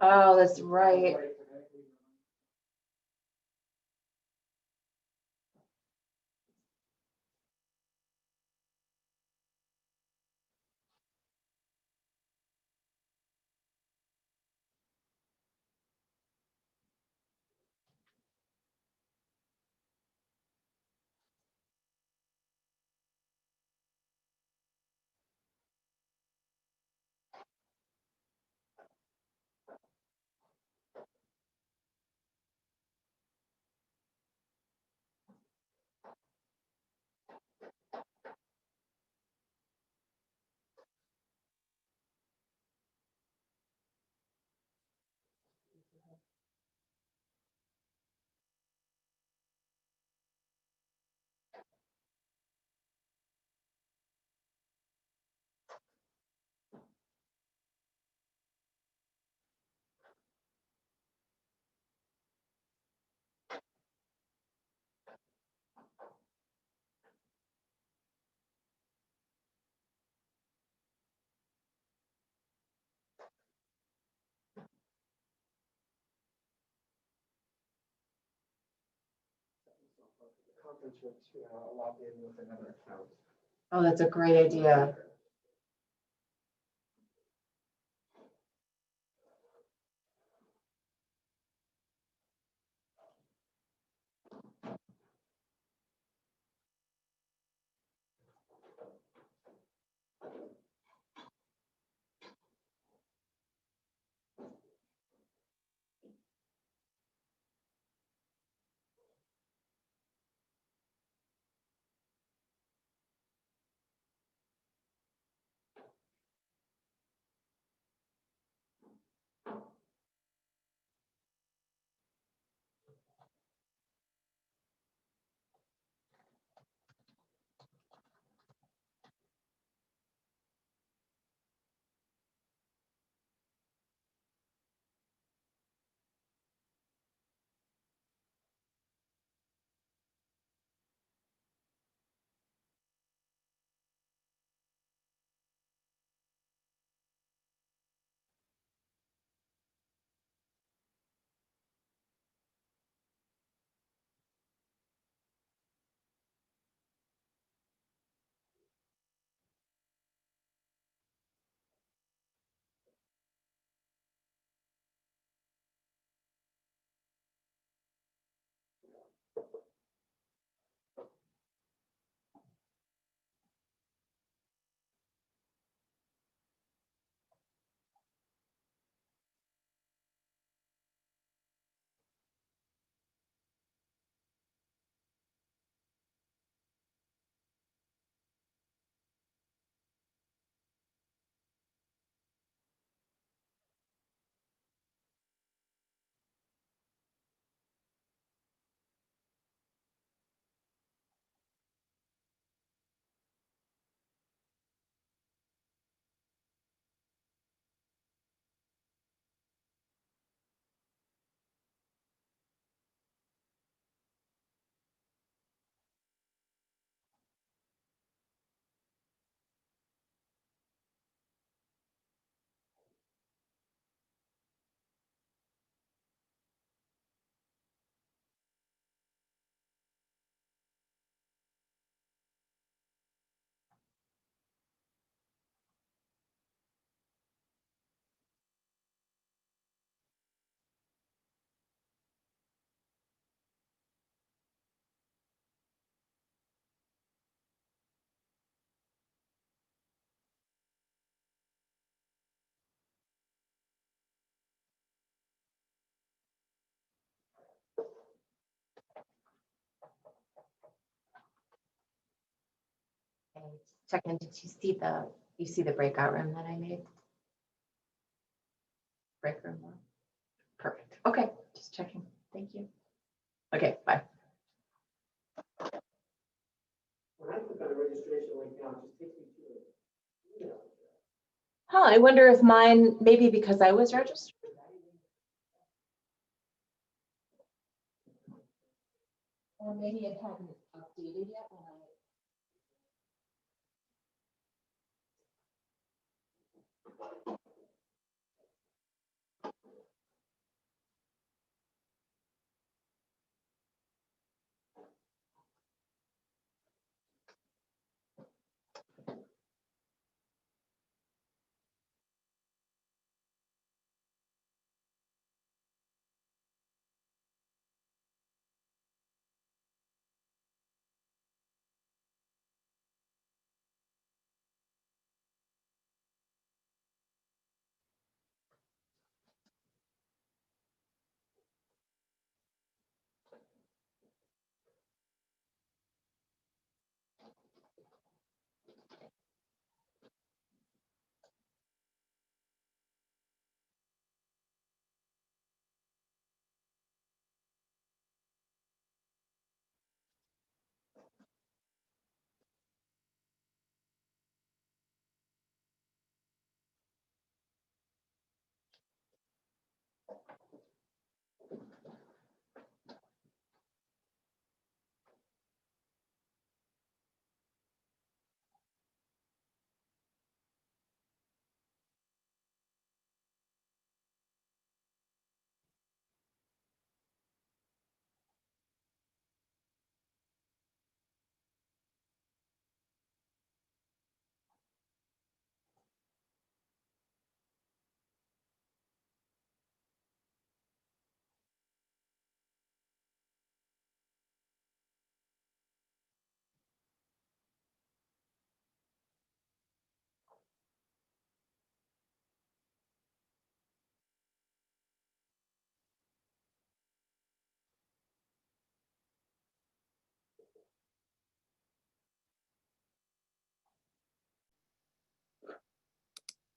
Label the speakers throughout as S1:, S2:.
S1: Oh, that's right. Oh, that's a great idea. Okay, check in. Did you see the breakout room that I made? Break room one. Perfect. Okay, just checking. Thank you. Okay, bye.
S2: When I click on the registration link now, it just takes me to an email.
S1: Huh, I wonder if mine, maybe because I was registered. Or maybe it hadn't updated yet when I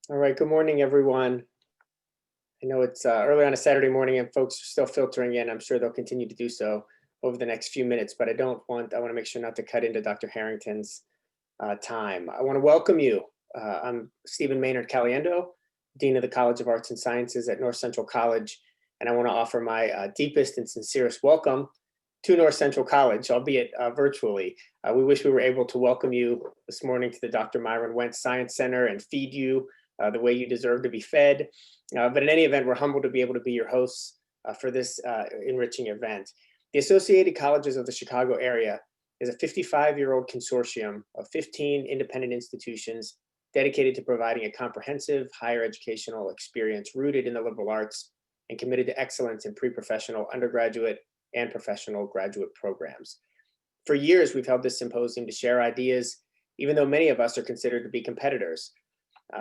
S3: All right, good morning, everyone. I know it's early on a Saturday morning and folks are still filtering in. I'm sure they'll continue to do so over the next few minutes, but I want to make sure not to cut into Dr. Harrington's time. I want to welcome you. I'm Stephen Maynard Caliendo, Dean of the College of Arts and Sciences at North Central College, and I want to offer my deepest and sincerest welcome to North Central College, albeit virtually. We wish we were able to welcome you this morning to the Dr. Myron Wentz Science Center and feed you the way you deserve to be fed. But in any event, we're humbled to be able to be your hosts for this enriching event. The Associated Colleges of the Chicago area is a 55-year-old consortium of 15 independent institutions dedicated to providing a comprehensive higher educational experience rooted in the liberal arts and committed to excellence in pre-professional undergraduate and professional graduate programs. For years, we've held this symposium to share ideas, even though many of us are considered to be competitors.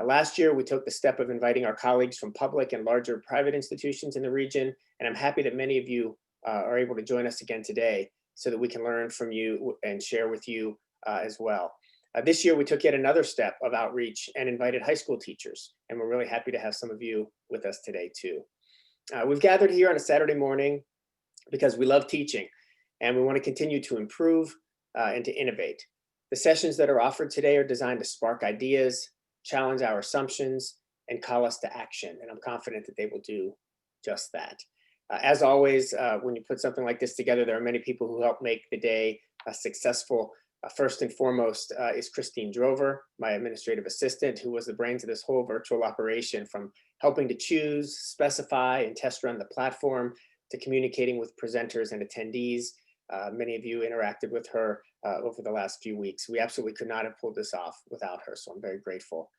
S3: Last year, we took the step of inviting our colleagues from public and larger private institutions in the region, and I'm happy that many of you are able to join us again today so that we can learn from you and share with you as well. This year, we took yet another step of outreach and invited high school teachers, and we're really happy to have some of you with us today too. We've gathered here on a Saturday morning because we love teaching, and we want to continue to improve and to innovate. The sessions that are offered today are designed to spark ideas, challenge our assumptions, and call us to action. And I'm confident that they will do just that. As always, when you put something like this together, there are many people who help make the day successful. First and foremost is Christine Drover, my administrative assistant, who was the brains of this whole virtual operation, from helping to choose, specify, and test run the platform, to communicating with presenters and attendees. Many of you interacted with her over the last few weeks. We absolutely could not have pulled this off without her, so I'm very grateful.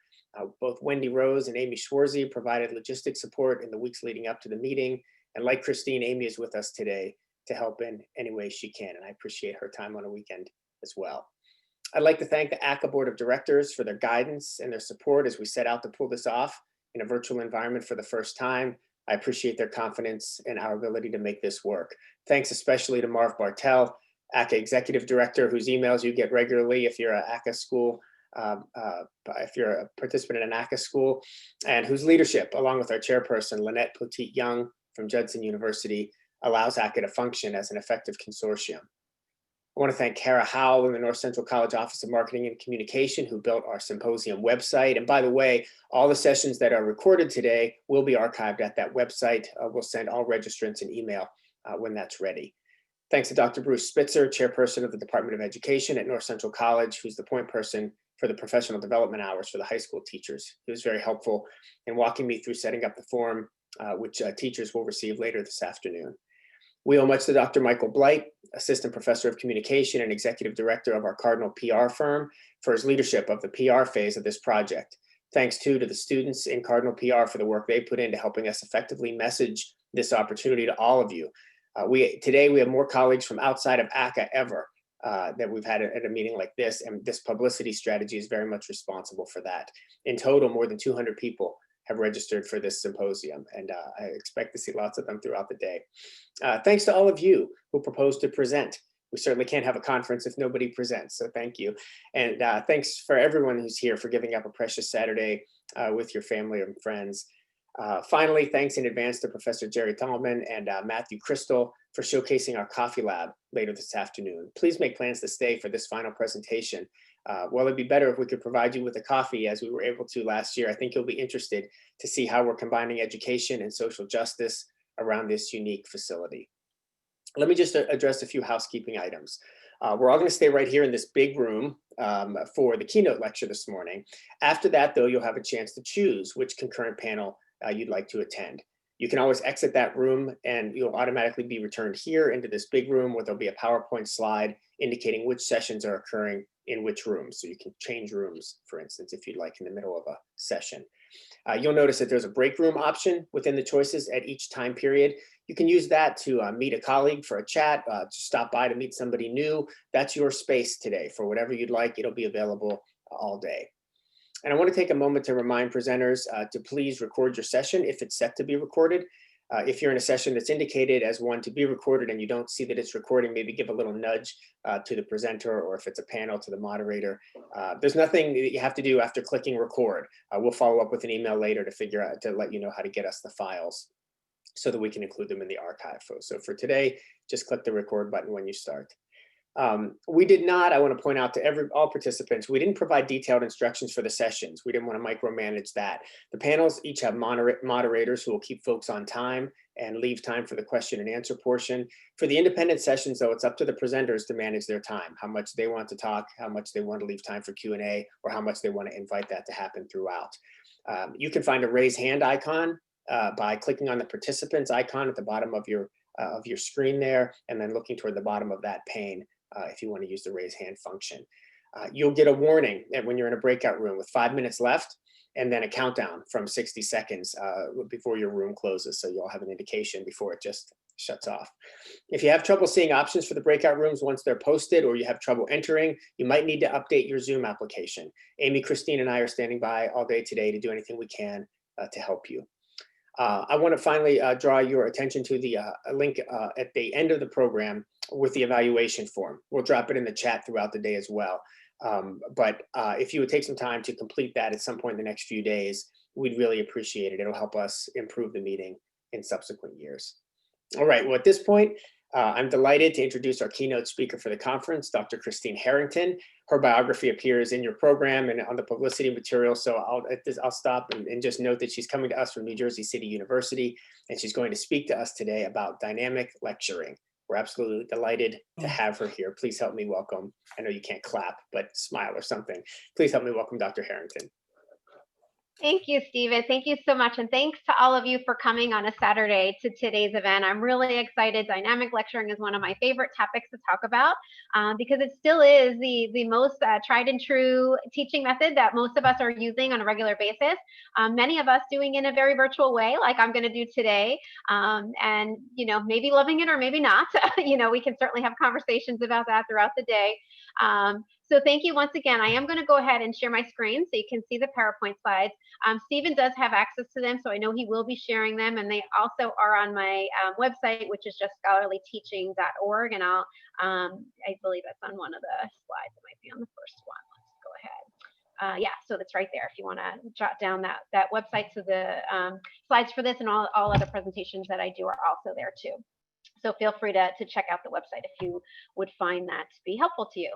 S3: Both Wendy Rose and Amy Schwarzy provided logistic support in the weeks leading up to the meeting. And like Christine, Amy is with us today to help in any way she can, and I appreciate her time on a weekend as well. I'd like to thank the ACCA Board of Directors for their guidance and their support as we set out to pull this off in a virtual environment for the first time. I appreciate their confidence in our ability to make this work. Thanks especially to Marv Bartel, ACCA Executive Director, whose emails you get regularly if you're an ACCA school, if you're a participant in an ACCA school, and whose leadership, along with our chairperson, Lynette Poteet-Young from Judson University, allows ACCA to function as an effective consortium. I want to thank Kara Howell in the North Central College Office of Marketing and Communication, who built our symposium website. And by the way, all the sessions that are recorded today will be archived at that website. We'll send all registrants an email when that's ready. Thanks to Dr. Bruce Spitzer, chairperson of the Department of Education at North Central College, who's the point person for the professional development hours for the high school teachers. He was very helpful in walking me through setting up the form, which teachers will receive later this afternoon. We owe much to Dr. Michael Blight, Assistant Professor of Communication and Executive Director of our Cardinal PR firm, for his leadership of the PR phase of this project. Thanks too to the students in Cardinal PR for the work they put into helping us effectively message this opportunity to all of you. Today we have more colleagues from outside of ACCA ever that we've had at a meeting like this, and this publicity strategy is very much responsible for that. In total, more than 200 people have registered for this symposium, and I expect to see lots of them throughout the day. Thanks to all of you who proposed to present. We certainly can't have a conference if nobody presents, so thank you. And thanks for everyone who's here for giving up a precious Saturday with your family and friends. Finally, thanks in advance to Professor Jerry Thalman and Matthew Crystal for showcasing our coffee lab later this afternoon. Please make plans to stay for this final presentation. Well, it'd be better if we could provide you with a coffee as we were able to last year. I think you'll be interested to see how we're combining education and social justice around this unique facility. Let me just address a few housekeeping items. We're all going to stay right here in this big room for the keynote lecture this morning. After that, though, you'll have a chance to choose which concurrent panel you'd like to attend. You can always exit that room and you'll automatically be returned here into this big room where there'll be a PowerPoint slide indicating which sessions are occurring in which room. So you can change rooms, for instance, if you'd like in the middle of a session. You'll notice that there's a break room option within the choices at each time period. You can use that to meet a colleague for a chat, to stop by to meet somebody new. That's your space today for whatever you'd like. It'll be available all day. And I want to take a moment to remind presenters to please record your session if it's set to be recorded. If you're in a session that's indicated as one to be recorded and you don't see that it's recording, maybe give a little nudge to the presenter, or if it's a panel, to the moderator. There's nothing that you have to do after clicking record. We'll follow up with an email later to figure out, to let you know how to get us the files so that we can include them in the archive. So for today, just click the record button when you start. We did not, I want to point out to all participants, we didn't provide detailed instructions for the sessions. We didn't want to micromanage that. The panels each have moderators who will keep folks on time and leave time for the question and answer portion. For the independent sessions, though, it's up to the presenters to manage their time, how much they want to talk, how much they want to leave time for Q&A, or how much they want to invite that to happen throughout. You can find a raise hand icon by clicking on the participants icon at the bottom of your screen there, and then looking toward the bottom of that pane if you want to use the raise hand function. You'll get a warning that when you're in a breakout room with 5 minutes left, and then a countdown from 60 seconds before your room closes. So you'll have an indication before it just shuts off. If you have trouble seeing options for the breakout rooms once they're posted, or you have trouble entering, you might need to update your Zoom application. Amy, Christine, and I are standing by all day today to do anything we can to help you. I want to finally draw your attention to the link at the end of the program with the evaluation form. We'll drop it in the chat throughout the day as well. But if you would take some time to complete that at some point in the next few days, we'd really appreciate it. It'll help us improve the meeting in subsequent years. All right, well, at this point, I'm delighted to introduce our keynote speaker for the conference, Dr. Harrington. Her biography appears in your program and on the publicity material. So I'll stop and just note that she's coming to us from New Jersey City University, and she's going to speak to us today about dynamic lecturing. We're absolutely delighted to have her here. Please help me welcome. I know you can't clap, but smile or something. Please help me welcome Dr. Harrington.
S4: Thank you, Stephen. Thank you so much. And thanks to all of you for coming on a Saturday to today's event. I'm really excited. Dynamic lecturing is one of my favorite topics to talk about because it still is the most tried and true teaching method that most of us are using on a regular basis. Many of us doing it in a very virtual way, like I'm going to do today. And, you know, maybe loving it or maybe not. You know, we can certainly have conversations about that throughout the day. So thank you once again. I am going to go ahead and share my screen so you can see the PowerPoint slides. Stephen does have access to them, so I know he will be sharing them, and they also are on my website, which is just scholarlyteaching.org, and I believe that's on one of the slides. It might be on the first one. Let's go ahead. Yeah, so that's right there if you want to jot down that website. So the slides for this and all other presentations that I do are also there too. So feel free to check out the website if you would find that to be helpful to you.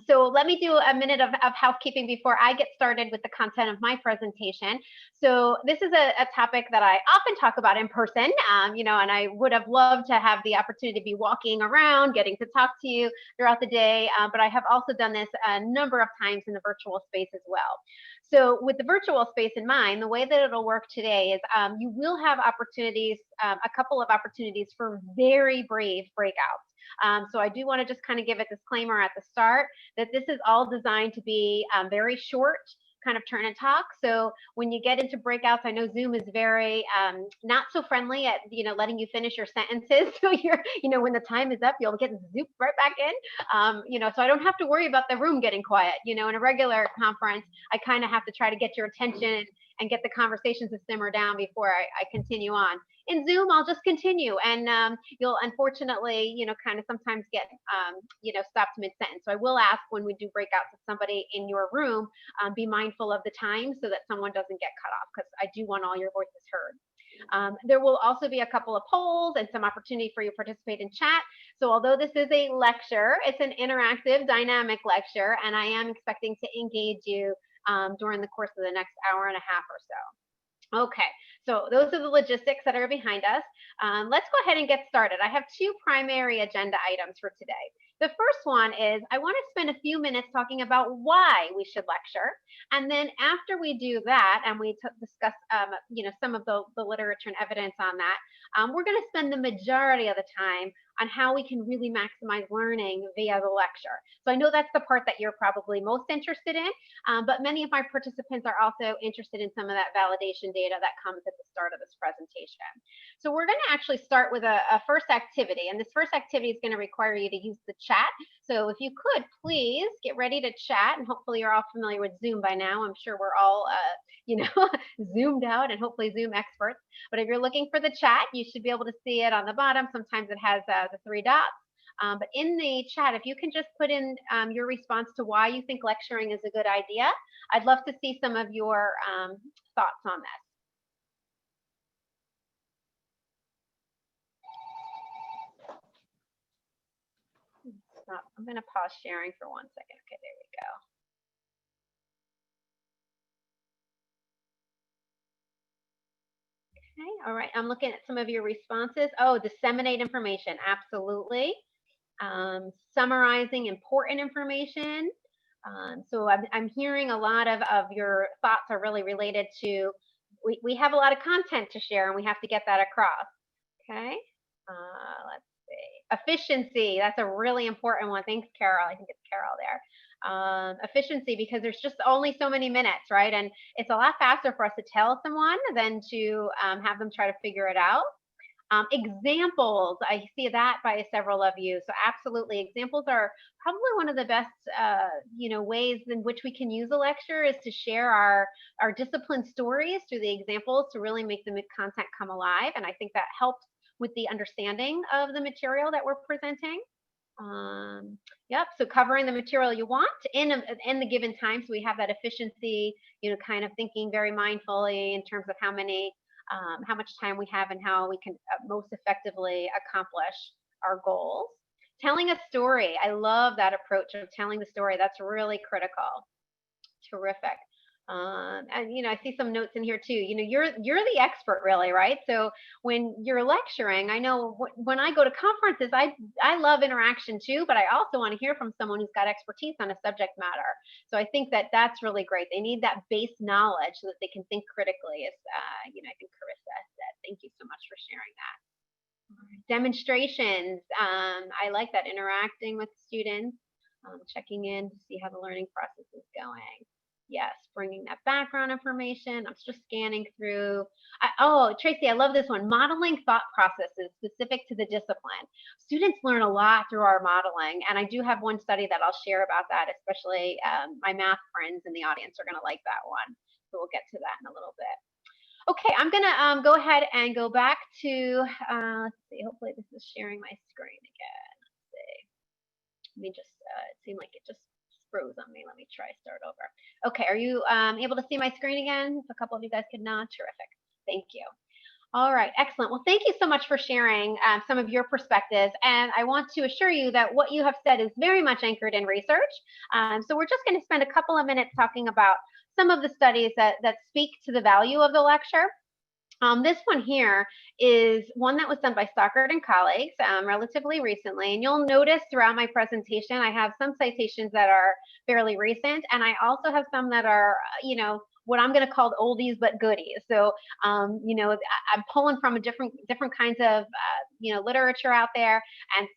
S4: So let me do a minute of housekeeping before I get started with the content of my presentation. So this is a topic that I often talk about in person, you know, and I would have loved to have the opportunity to be walking around, getting to talk to you throughout the day, but I have also done this a number of times in the virtual space as well. So with the virtual space in mind, the way that it'll work today is you will have opportunities, a couple of opportunities for very brief breakouts. So I do want to just kind of give a disclaimer at the start that this is all designed to be very short, kind of turn and talk. So when you get into breakouts, I know Zoom is very not so friendly at, you know, letting you finish your sentences. So you're, you know, when the time is up, you'll get zooped right back in. You know, so I don't have to worry about the room getting quiet. You know, in a regular conference, I kind of have to try to get your attention and get the conversation to simmer down before I continue on. In Zoom, I'll just continue, and you'll unfortunately, you know, kind of sometimes get, you know, stopped mid-sentence. So I will ask when we do breakouts with somebody in your room, be mindful of the time so that someone doesn't get cut off, because I do want all your voices heard. There will also be a couple of polls and some opportunity for you to participate in chat. So although this is a lecture, it's an interactive, dynamic lecture, and I am expecting to engage you during the course of the next hour and a half or so. Okay, so those are the logistics that are behind us. Let's go ahead and get started. I have two primary agenda items for today. The first one is I want to spend a few minutes talking about why we should lecture. And then after we do that, and we discuss you know, some of the literature and evidence on that, we're going to spend the majority of the time on how we can really maximize learning via the lecture. So I know that's the part that you're probably most interested in, but many of my participants are also interested in some of that validation data that comes at the start of this presentation. So we're going to actually start with a first activity, and this first activity is going to require you to use the chat. So if you could please get ready to chat, and hopefully you're all familiar with Zoom by now. I'm sure we're all zoomed out and hopefully Zoom experts. But if you're looking for the chat, you should be able to see it on the bottom. Sometimes it has the 3 dots. But in the chat, if you can just put in your response to why you think lecturing is a good idea, I'd love to see some of your thoughts on this. Stop. I'm going to pause sharing for 1 second. Okay, there we go. Okay, all right. I'm looking at some of your responses. Oh, disseminate information. Absolutely. Summarizing important information. So I'm hearing a lot of your thoughts are really related to, we have a lot of content to share and we have to get that across. Okay. Let's see. Efficiency. That's a really important one. Thanks, Carol. I think it's Carol there. Efficiency, because there's just only so many minutes, right? And it's a lot faster for us to tell someone than to have them try to figure it out. Examples, I see that by several of you. So absolutely, examples are probably one of the best, ways in which we can use a lecture is to share our discipline stories through the examples to really make the content come alive. And I think that helps with the understanding of the material that we're presenting. Yep, so covering the material you want in the given time. So we have that efficiency, kind of thinking very mindfully in terms of how much time we have and how we can most effectively accomplish our goals. Telling a story. I love that approach of telling the story. That's really critical. Terrific. And I see some notes in here too. You're the expert, really, right? So when you're lecturing, I know when I go to conferences, I love interaction too, but I also want to hear from someone who's got expertise on a subject matter. So I think that that's really great. They need that base knowledge so that they can think critically. As I think Carissa said. Thank you so much for sharing that. Demonstrations. I like that, interacting with students, checking in to see how the learning process is going. Yes, bringing that background information. I'm just scanning through. Oh, Tracy, I love this one. Modeling thought processes specific to the discipline. Students learn a lot through our modeling, and I do have one study that I'll share about that, especially my math friends in the audience are going to like that one. So we'll get to that in a little bit. Okay, I'm going to go ahead and go back to, let's see, hopefully this is sharing my screen again. Let's see. Let me just, it seemed like it just froze on me. Let me try start over. Okay, are you able to see my screen again? If a couple of you guys could nod, terrific. Thank you. All right, excellent. Well, thank you so much for sharing some of your perspectives. And I want to assure you that what you have said is very much anchored in research. So we're just going to spend a couple of minutes talking about some of the studies that speak to the value of the lecture. This one here is one that was done by Stockard and colleagues relatively recently. And you'll notice throughout my presentation, I have some citations that are fairly recent. And I also have some that are, what I'm going to call oldies but goodies. So, I'm pulling from a different kinds of, literature out there. And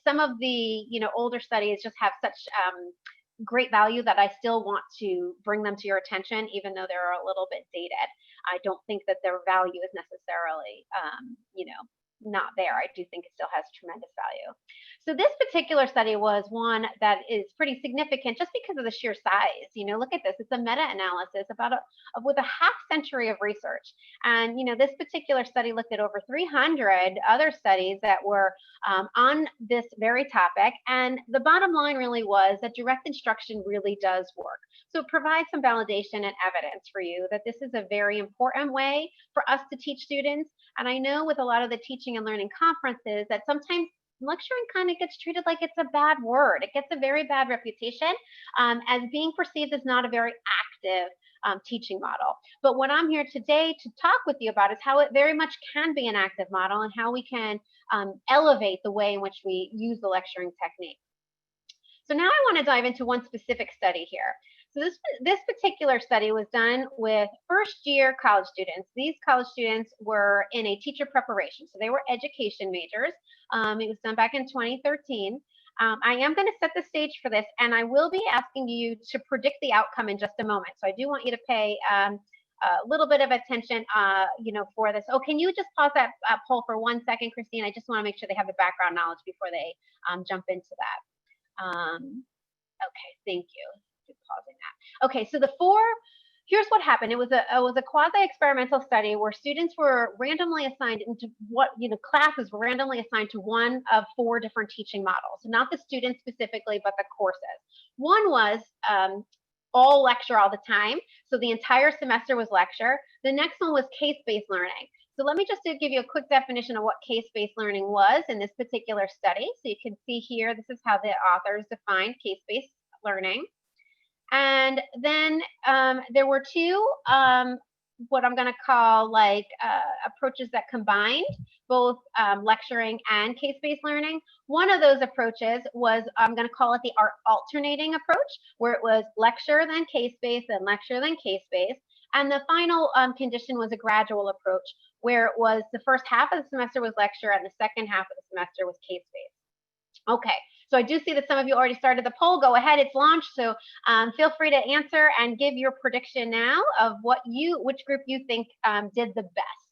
S4: some of the, older studies just have such great value that I still want to bring them to your attention, even though they're a little bit dated. I don't think that their value is necessarily, not there. I do think it still has tremendous value. So this particular study was one that is pretty significant just because of the sheer size. Look at this. It's a meta-analysis with a half century of research. And, this particular study looked at over 300 other studies that were on this very topic. And the bottom line really was that direct instruction really does work. So it provides some validation and evidence for you that this is a very important way for us to teach students. And I know with a lot of the teaching and learning conferences that sometimes lecturing kind of gets treated like it's a bad word. It gets a very bad reputation as being perceived as not a very active teaching model. But what I'm here today to talk with you about is how it very much can be an active model and how we can elevate the way in which we use the lecturing technique. So now I want to dive into one specific study here. So this particular study was done with first-year college students. These college students were in a teacher preparation, so they were education majors. It was done back in 2013. I am going to set the stage for this, and I will be asking you to predict the outcome in just a moment. So I do want you to pay a little bit of attention, for this. Oh, can you just pause that poll for 1 second, Christine? I just want to make sure they have the background knowledge before they jump into that. Okay, thank you. Just pausing that. Okay, so here's what happened. It was a quasi-experimental study where students were randomly assigned into classes were randomly assigned to one of 4 different teaching models, not the students specifically, but the courses. One was all lecture all the time. So the entire semester was lecture. The next one was case-based learning. So let me just give you a quick definition of what case-based learning was in this particular study. So you can see here, this is how the authors defined case-based learning. And then there were 2 what I'm going to call approaches that combined both lecturing and case-based learning. One of those approaches was, I'm going to call it the alternating approach, where it was lecture, then case-based, then lecture, then case-based. And the final condition was a gradual approach, where it was the first half of the semester was lecture and the second half of the semester was case-based. Okay, so I do see that some of you already started the poll. Go ahead, it's launched. So feel free to answer and give your prediction now of which group you think did the best.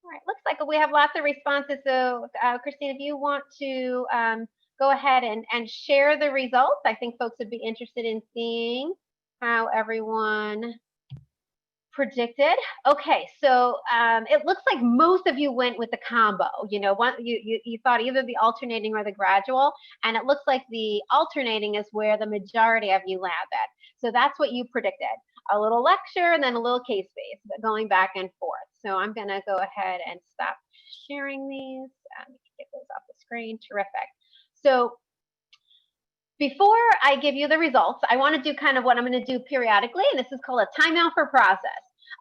S4: All right, looks like we have lots of responses. So Christine, if you want to go ahead and share the results, I think folks would be interested in seeing how everyone predicted. Okay, so it looks like most of you went with the combo. You thought either the alternating or the gradual, and it looks like the alternating is where the majority of you landed. So that's what you predicted. A little lecture and then a little case-based, but going back and forth. So I'm going to go ahead and stop sharing these. Get those off the screen. Terrific. So before I give you the results, I want to do kind of what I'm going to do periodically, and this is called a timeout for process.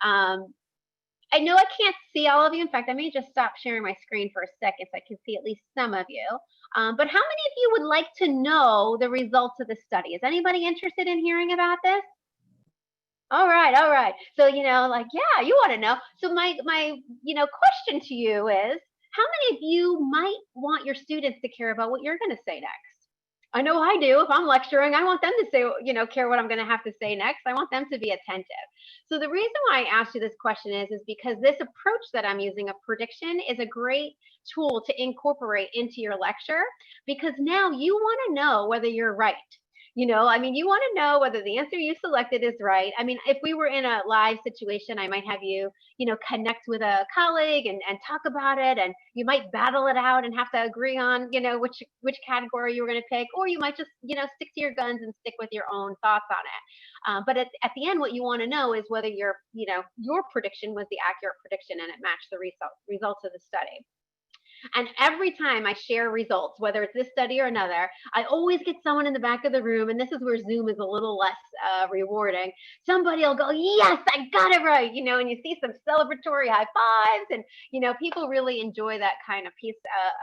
S4: I know I can't see all of you. In fact, I may just stop sharing my screen for a second so I can see at least some of you. But how many of you would like to know the results of the study? Is anybody interested in hearing about this? All right, all right. So, yeah, you want to know. So my question to you is, how many of you might want your students to care about what you're going to say next? I know I do. If I'm lecturing, I want them to say, care what I'm going to have to say next. I want them to be attentive. So the reason why I asked you this question is because this approach that I'm using of prediction is a great tool to incorporate into your lecture, because now you want to know whether you're right. You want to know whether the answer you selected is right. I mean, if we were in a live situation, I might have you, connect with a colleague and talk about it, and you might battle it out and have to agree on, which category you were going to pick, or you might just, stick to your guns and stick with your own thoughts on it. But at the end, what you want to know is whether your prediction was the accurate prediction and it matched the results of the study. And every time I share results, whether it's this study or another, I always get someone in the back of the room, and this is where Zoom is a little less rewarding. Somebody will go, yes, I got it right, and you see some celebratory high fives, and, people really enjoy that kind of piece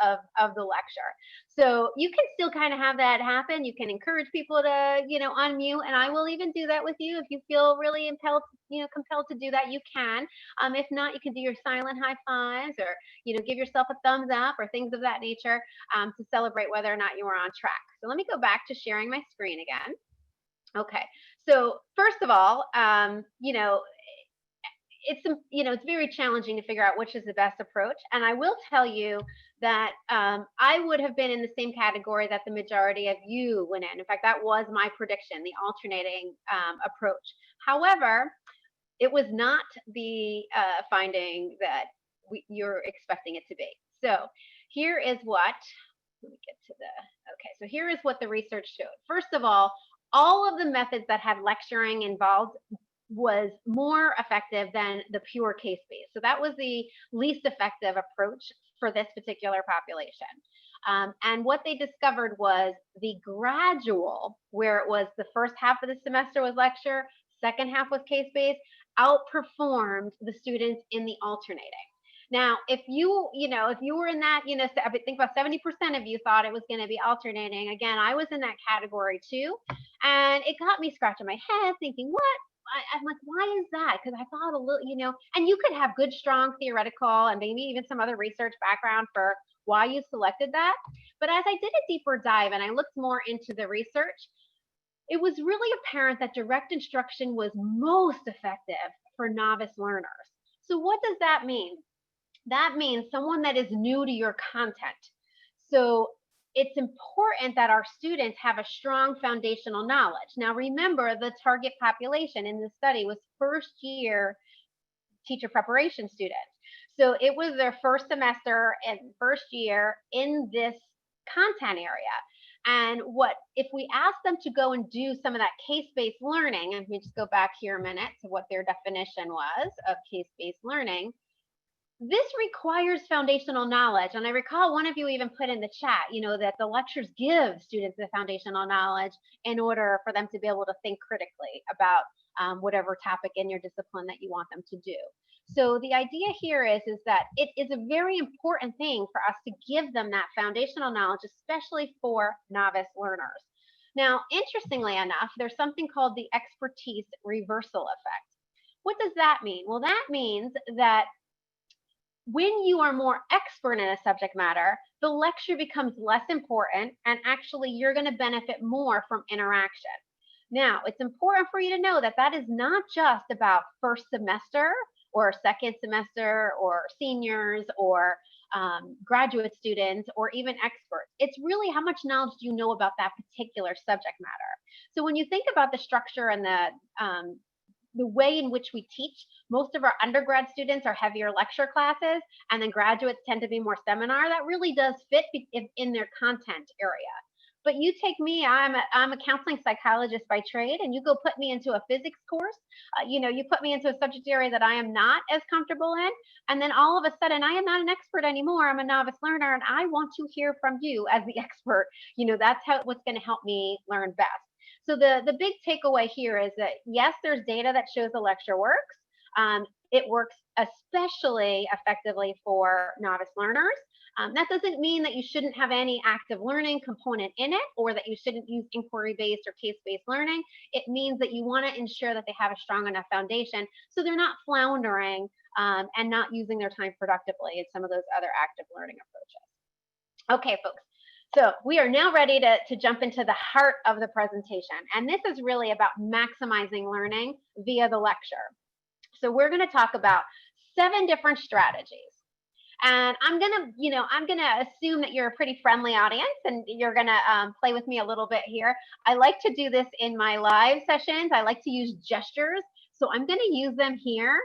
S4: of the lecture. So you can still kind of have that happen. You can encourage people to, unmute, and I will even do that with you if you feel really compelled to do that. You can. If not, you can do your silent high fives, or give yourself a thumbs up or things of that nature to celebrate whether or not you are on track. So let me go back to sharing my screen again. Okay. So first of all, it's very challenging to figure out which is the best approach. And I will tell you that I would have been in the same category that the majority of you went in. In fact, that was my prediction, the alternating approach. However, it was not the finding that you're expecting it to be. So here is what, let me get to so here is what the research showed. First of all of the methods that had lecturing involved was more effective than the pure case-based. So that was the least effective approach for this particular population. And what they discovered was the gradual, where it was the first half of the semester was lecture, second half was case-based, outperformed the students in the alternating. Now, if you were in that, I think about 70% of you thought it was going to be alternating. Again, I was in that category too. And it got me scratching my head thinking, what? I'm like, why is that? Because I thought a little, and you could have good, strong theoretical and maybe even some other research background for why you selected that. But as I did a deeper dive and I looked more into the research, it was really apparent that direct instruction was most effective for novice learners. So what does that mean? That means someone that is new to your content. So it's important that our students have a strong foundational knowledge. Now, remember, the target population in this study was first-year teacher preparation students. So it was their first semester and first year in this content area. And if we ask them to go and do some of that case-based learning, and let me just go back here a minute to what their definition was of case-based learning. This requires foundational knowledge. And I recall one of you even put in the chat, that the lectures give students the foundational knowledge in order for them to be able to think critically about whatever topic in your discipline that you want them to do. So the idea here is that it is a very important thing for us to give them that foundational knowledge, especially for novice learners. Now, interestingly enough, there's something called the expertise reversal effect. What does that mean? Well, that means that when you are more expert in a subject matter, the lecture becomes less important, and actually you're going to benefit more from interaction. Now, it's important for you to know that that is not just about first semester or second semester or seniors or graduate students or even experts. It's really how much knowledge do you know about that particular subject matter. So when you think about the structure and the way in which we teach, most of our undergrad students are heavier lecture classes, and then graduates tend to be more seminar. That really does fit in their content area. But you take me, I'm a counseling psychologist by trade, and you go put me into a physics course, you put me into a subject area that I am not as comfortable in, and then all of a sudden I am not an expert anymore. I'm a novice learner, and I want to hear from you as the expert. That's what's going to help me learn best. So the big takeaway here is that, yes, there's data that shows the lecture works. It works especially effectively for novice learners. That doesn't mean that you shouldn't have any active learning component in it, or that you shouldn't use inquiry-based or case-based learning. It means that you want to ensure that they have a strong enough foundation so they're not floundering and not using their time productively in some of those other active learning approaches. Okay, folks. So we are now ready to jump into the heart of the presentation. And this is really about maximizing learning via the lecture. So we're going to talk about 7 different strategies. And I'm gonna assume that you're a pretty friendly audience and you're gonna play with me a little bit here. I like to do this in my live sessions. I like to use gestures. So I'm gonna use them here.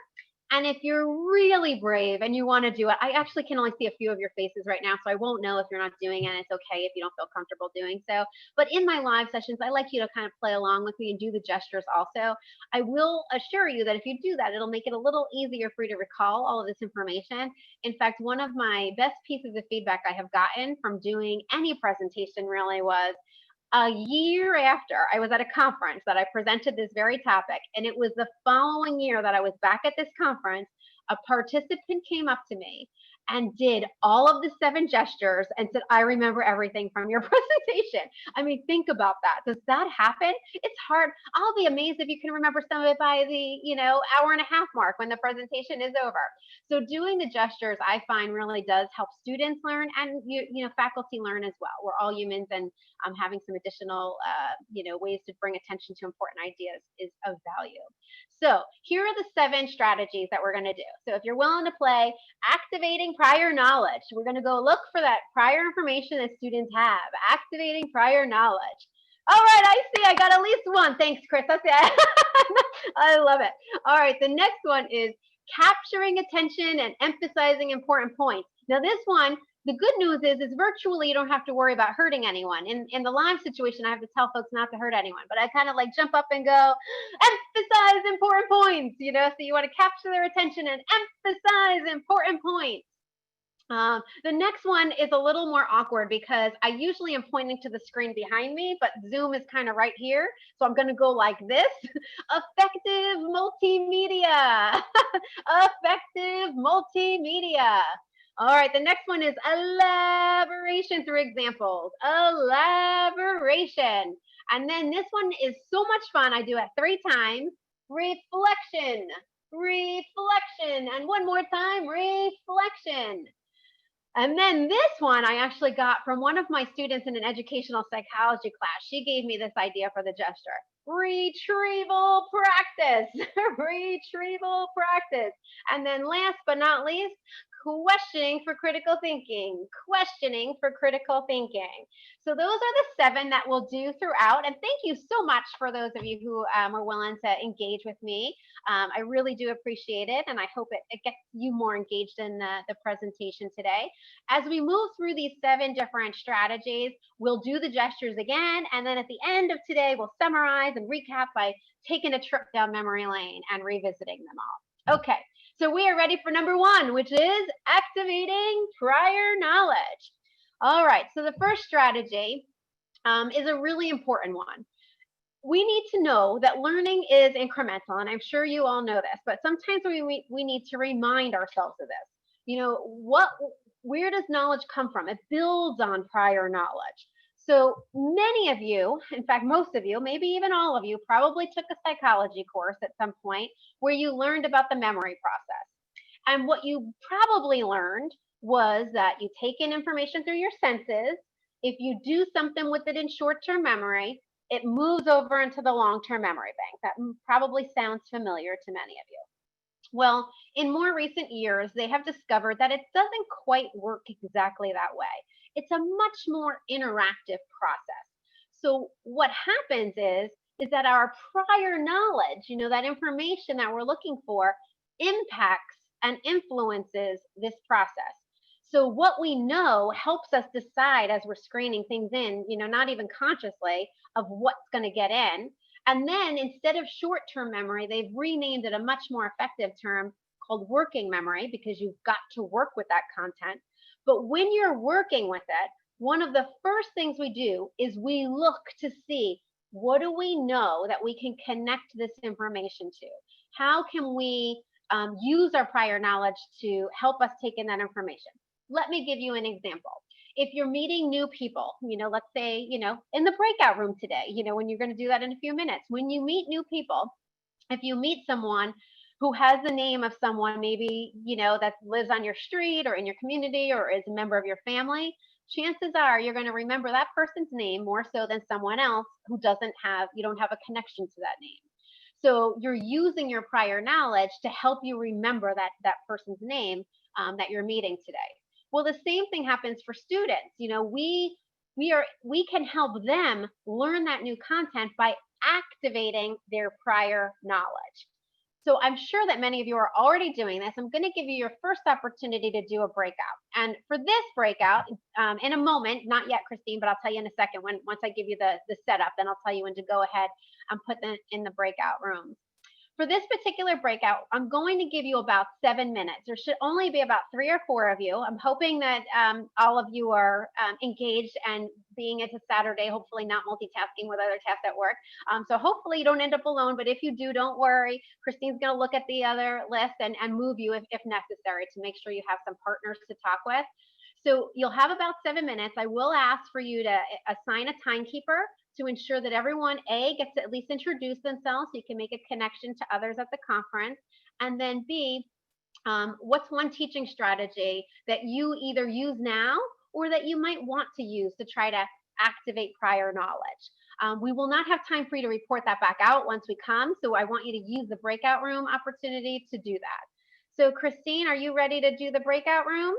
S4: And if you're really brave and you want to do it, I actually can only see a few of your faces right now, so I won't know if you're not doing it. It's okay if you don't feel comfortable doing so. But in my live sessions, I like you to kind of play along with me and do the gestures also. I will assure you that if you do that, it'll make it a little easier for you to recall all of this information. In fact, one of my best pieces of feedback I have gotten from doing any presentation really was, a year after I was at a conference that I presented this very topic, and it was the following year that I was back at this conference, a participant came up to me and did all of the 7 gestures and said, I remember everything from your presentation. I mean, think about that. Does that happen? It's hard. I'll be amazed if you can remember some of it by the, hour and a half mark when the presentation is over. So doing the gestures, I find really does help students learn and, faculty learn as well. We're all humans, and having some additional, ways to bring attention to important ideas is of value. So here are the 7 strategies that we're going to do. So if you're willing to play, activating prior knowledge. We're going to go look for that prior information that students have. Activating prior knowledge. All right, I see. I got at least one. Thanks, Chris. That's it. I love it. All right, the next one is capturing attention and emphasizing important points. Now this one, the good news is virtually you don't have to worry about hurting anyone. In the live situation, I have to tell folks not to hurt anyone, but I kind of like jump up and go, emphasize important points, so you want to capture their attention and emphasize important points. The next one is a little more awkward because I usually am pointing to the screen behind me, but Zoom is kind of right here. So I'm going to go like this. Effective multimedia. Effective multimedia. All right, the next one is elaboration through examples. Elaboration. And then this one is so much fun. I do it 3 times. Reflection. Reflection. And one more time, reflection. And then this one I actually got from one of my students in an educational psychology class. She gave me this idea for the gesture. Retrieval practice. Retrieval practice. And then last but not least, questioning for critical thinking. Questioning for critical thinking. So those are the 7 that we'll do throughout. And thank you so much for those of you who are willing to engage with me. I really do appreciate it. And I hope it gets you more engaged in the presentation today. As we move through these 7 different strategies, we'll do the gestures again. And then at the end of today, we'll summarize and recap by taking a trip down memory lane and revisiting them all. Okay, so we are ready for number 1, which is activating prior knowledge. All right, so the first strategy is a really important one. We need to know that learning is incremental, and I'm sure you all know this, but sometimes we need to remind ourselves of this. You know, where does knowledge come from? It builds on prior knowledge. So many of you, in fact, most of you, maybe even all of you, probably took a psychology course at some point where you learned about the memory process. And what you probably learned was that you take in information through your senses. If you do something with it in short-term memory, it moves over into the long-term memory bank. That probably sounds familiar to many of you. Well, in more recent years, they have discovered that it doesn't quite work exactly that way. It's a much more interactive process. So what happens is that our prior knowledge, you know, that information that we're looking for, impacts and influences this process. So what we know helps us decide as we're screening things in, you know, not even consciously, of what's going to get in. And then instead of short-term memory, they've renamed it a much more effective term called working memory, because you've got to work with that content. But when you're working with it, one of the first things we do is we look to see, what do we know that we can connect this information to? How can we use our prior knowledge to help us take in that information? Let me give you an example. If you're meeting new people, you know, let's say, you know, in the breakout room today, you know, when you're going to do that in a few minutes, when you meet new people, if you meet someone who has the name of someone, maybe, you know, that lives on your street or in your community or is a member of your family, chances are you're going to remember that person's name more so than someone else who you don't have a connection to that name. So you're using your prior knowledge to help you remember that person's name that you're meeting today. Well, the same thing happens for students. You know, we can help them learn that new content by activating their prior knowledge. So I'm sure that many of you are already doing this. I'm going to give you your first opportunity to do a breakout. And for this breakout, in a moment, not yet, Christine, but I'll tell you in a second, once I give you the setup, then I'll tell you when to go ahead and put them in the breakout rooms. For this particular breakout, I'm going to give you about 7 minutes. There should only be about 3 or 4 of you. I'm hoping that all of you are engaged, and being it's a Saturday, hopefully not multitasking with other tasks at work. So hopefully you don't end up alone, but if you do, don't worry. Christine's gonna look at the other list and move you if necessary to make sure you have some partners to talk with. So you'll have about 7 minutes. I will ask for you to assign a timekeeper to ensure that everyone, A, gets to at least introduce themselves so you can make a connection to others at the conference. And then B, what's one teaching strategy that you either use now or that you might want to use to try to activate prior knowledge? We will not have time for you to report that back out once we come, so I want you to use the breakout room opportunity to do that. So Christine, are you ready to do the breakout rooms?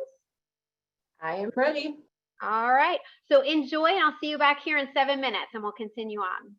S1: I am ready.
S4: All right, so enjoy, and I'll see you back here in 7 minutes, and we'll continue on.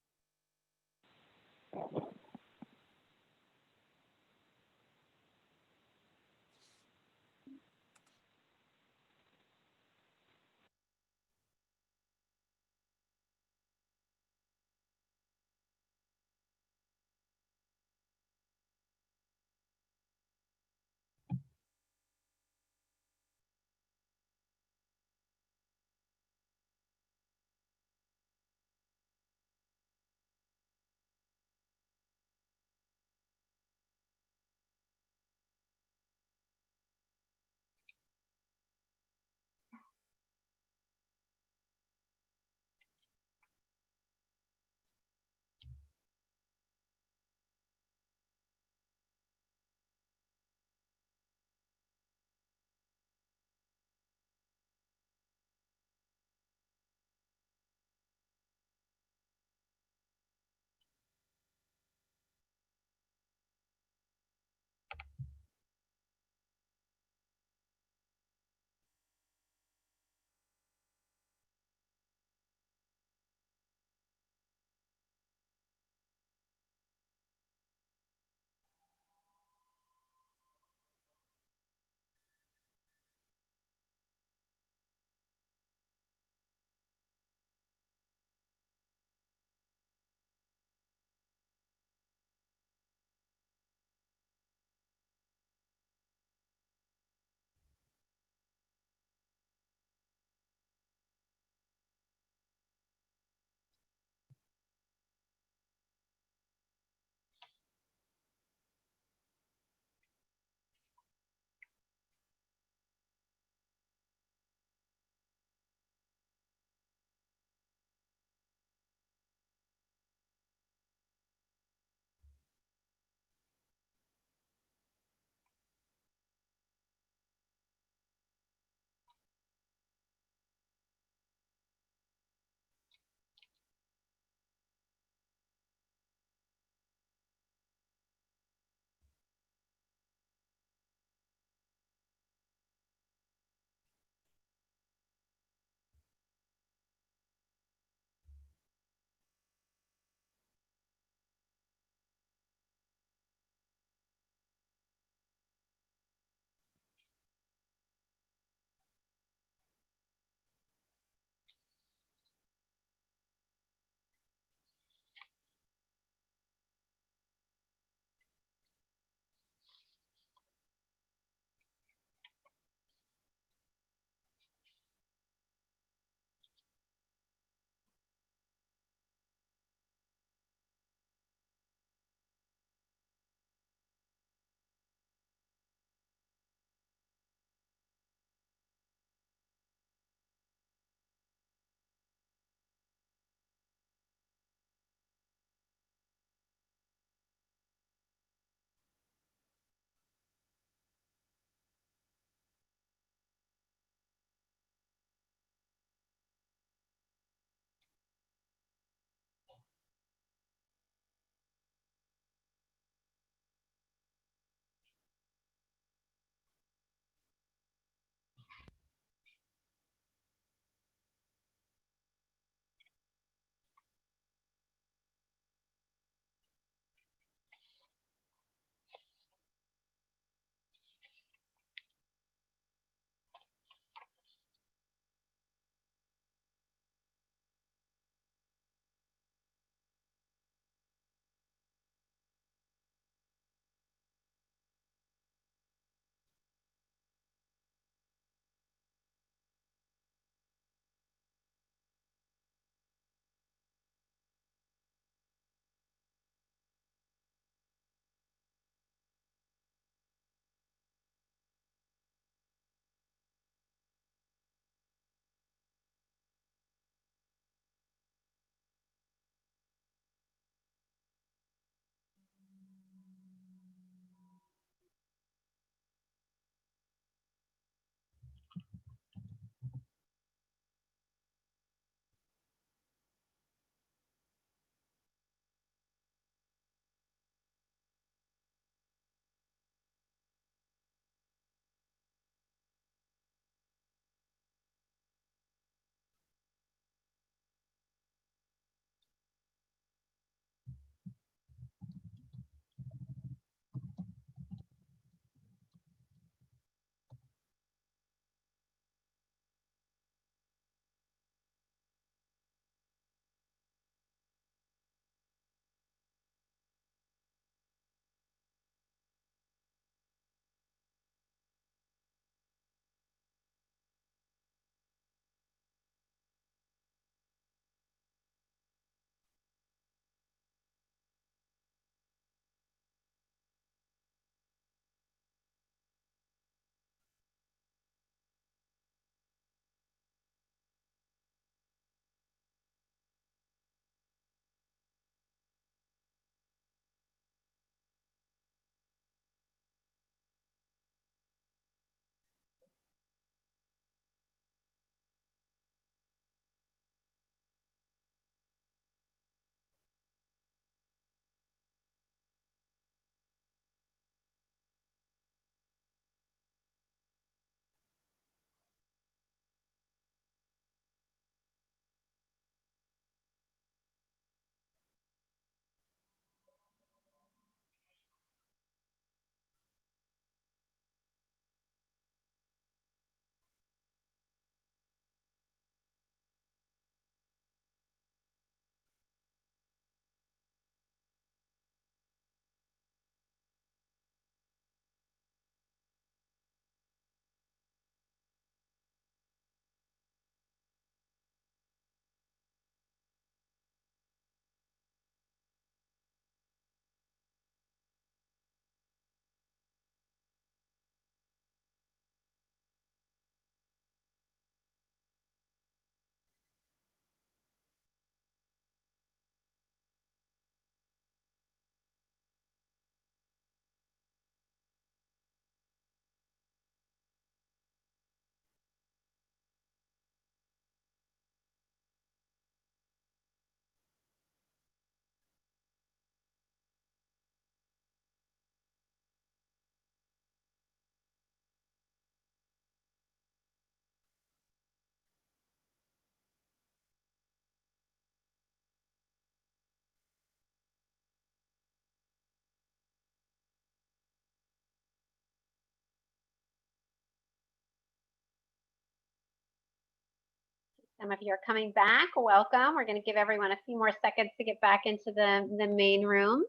S4: Some of you are coming back. Welcome. We're going to give everyone a few more seconds to get back into the main room.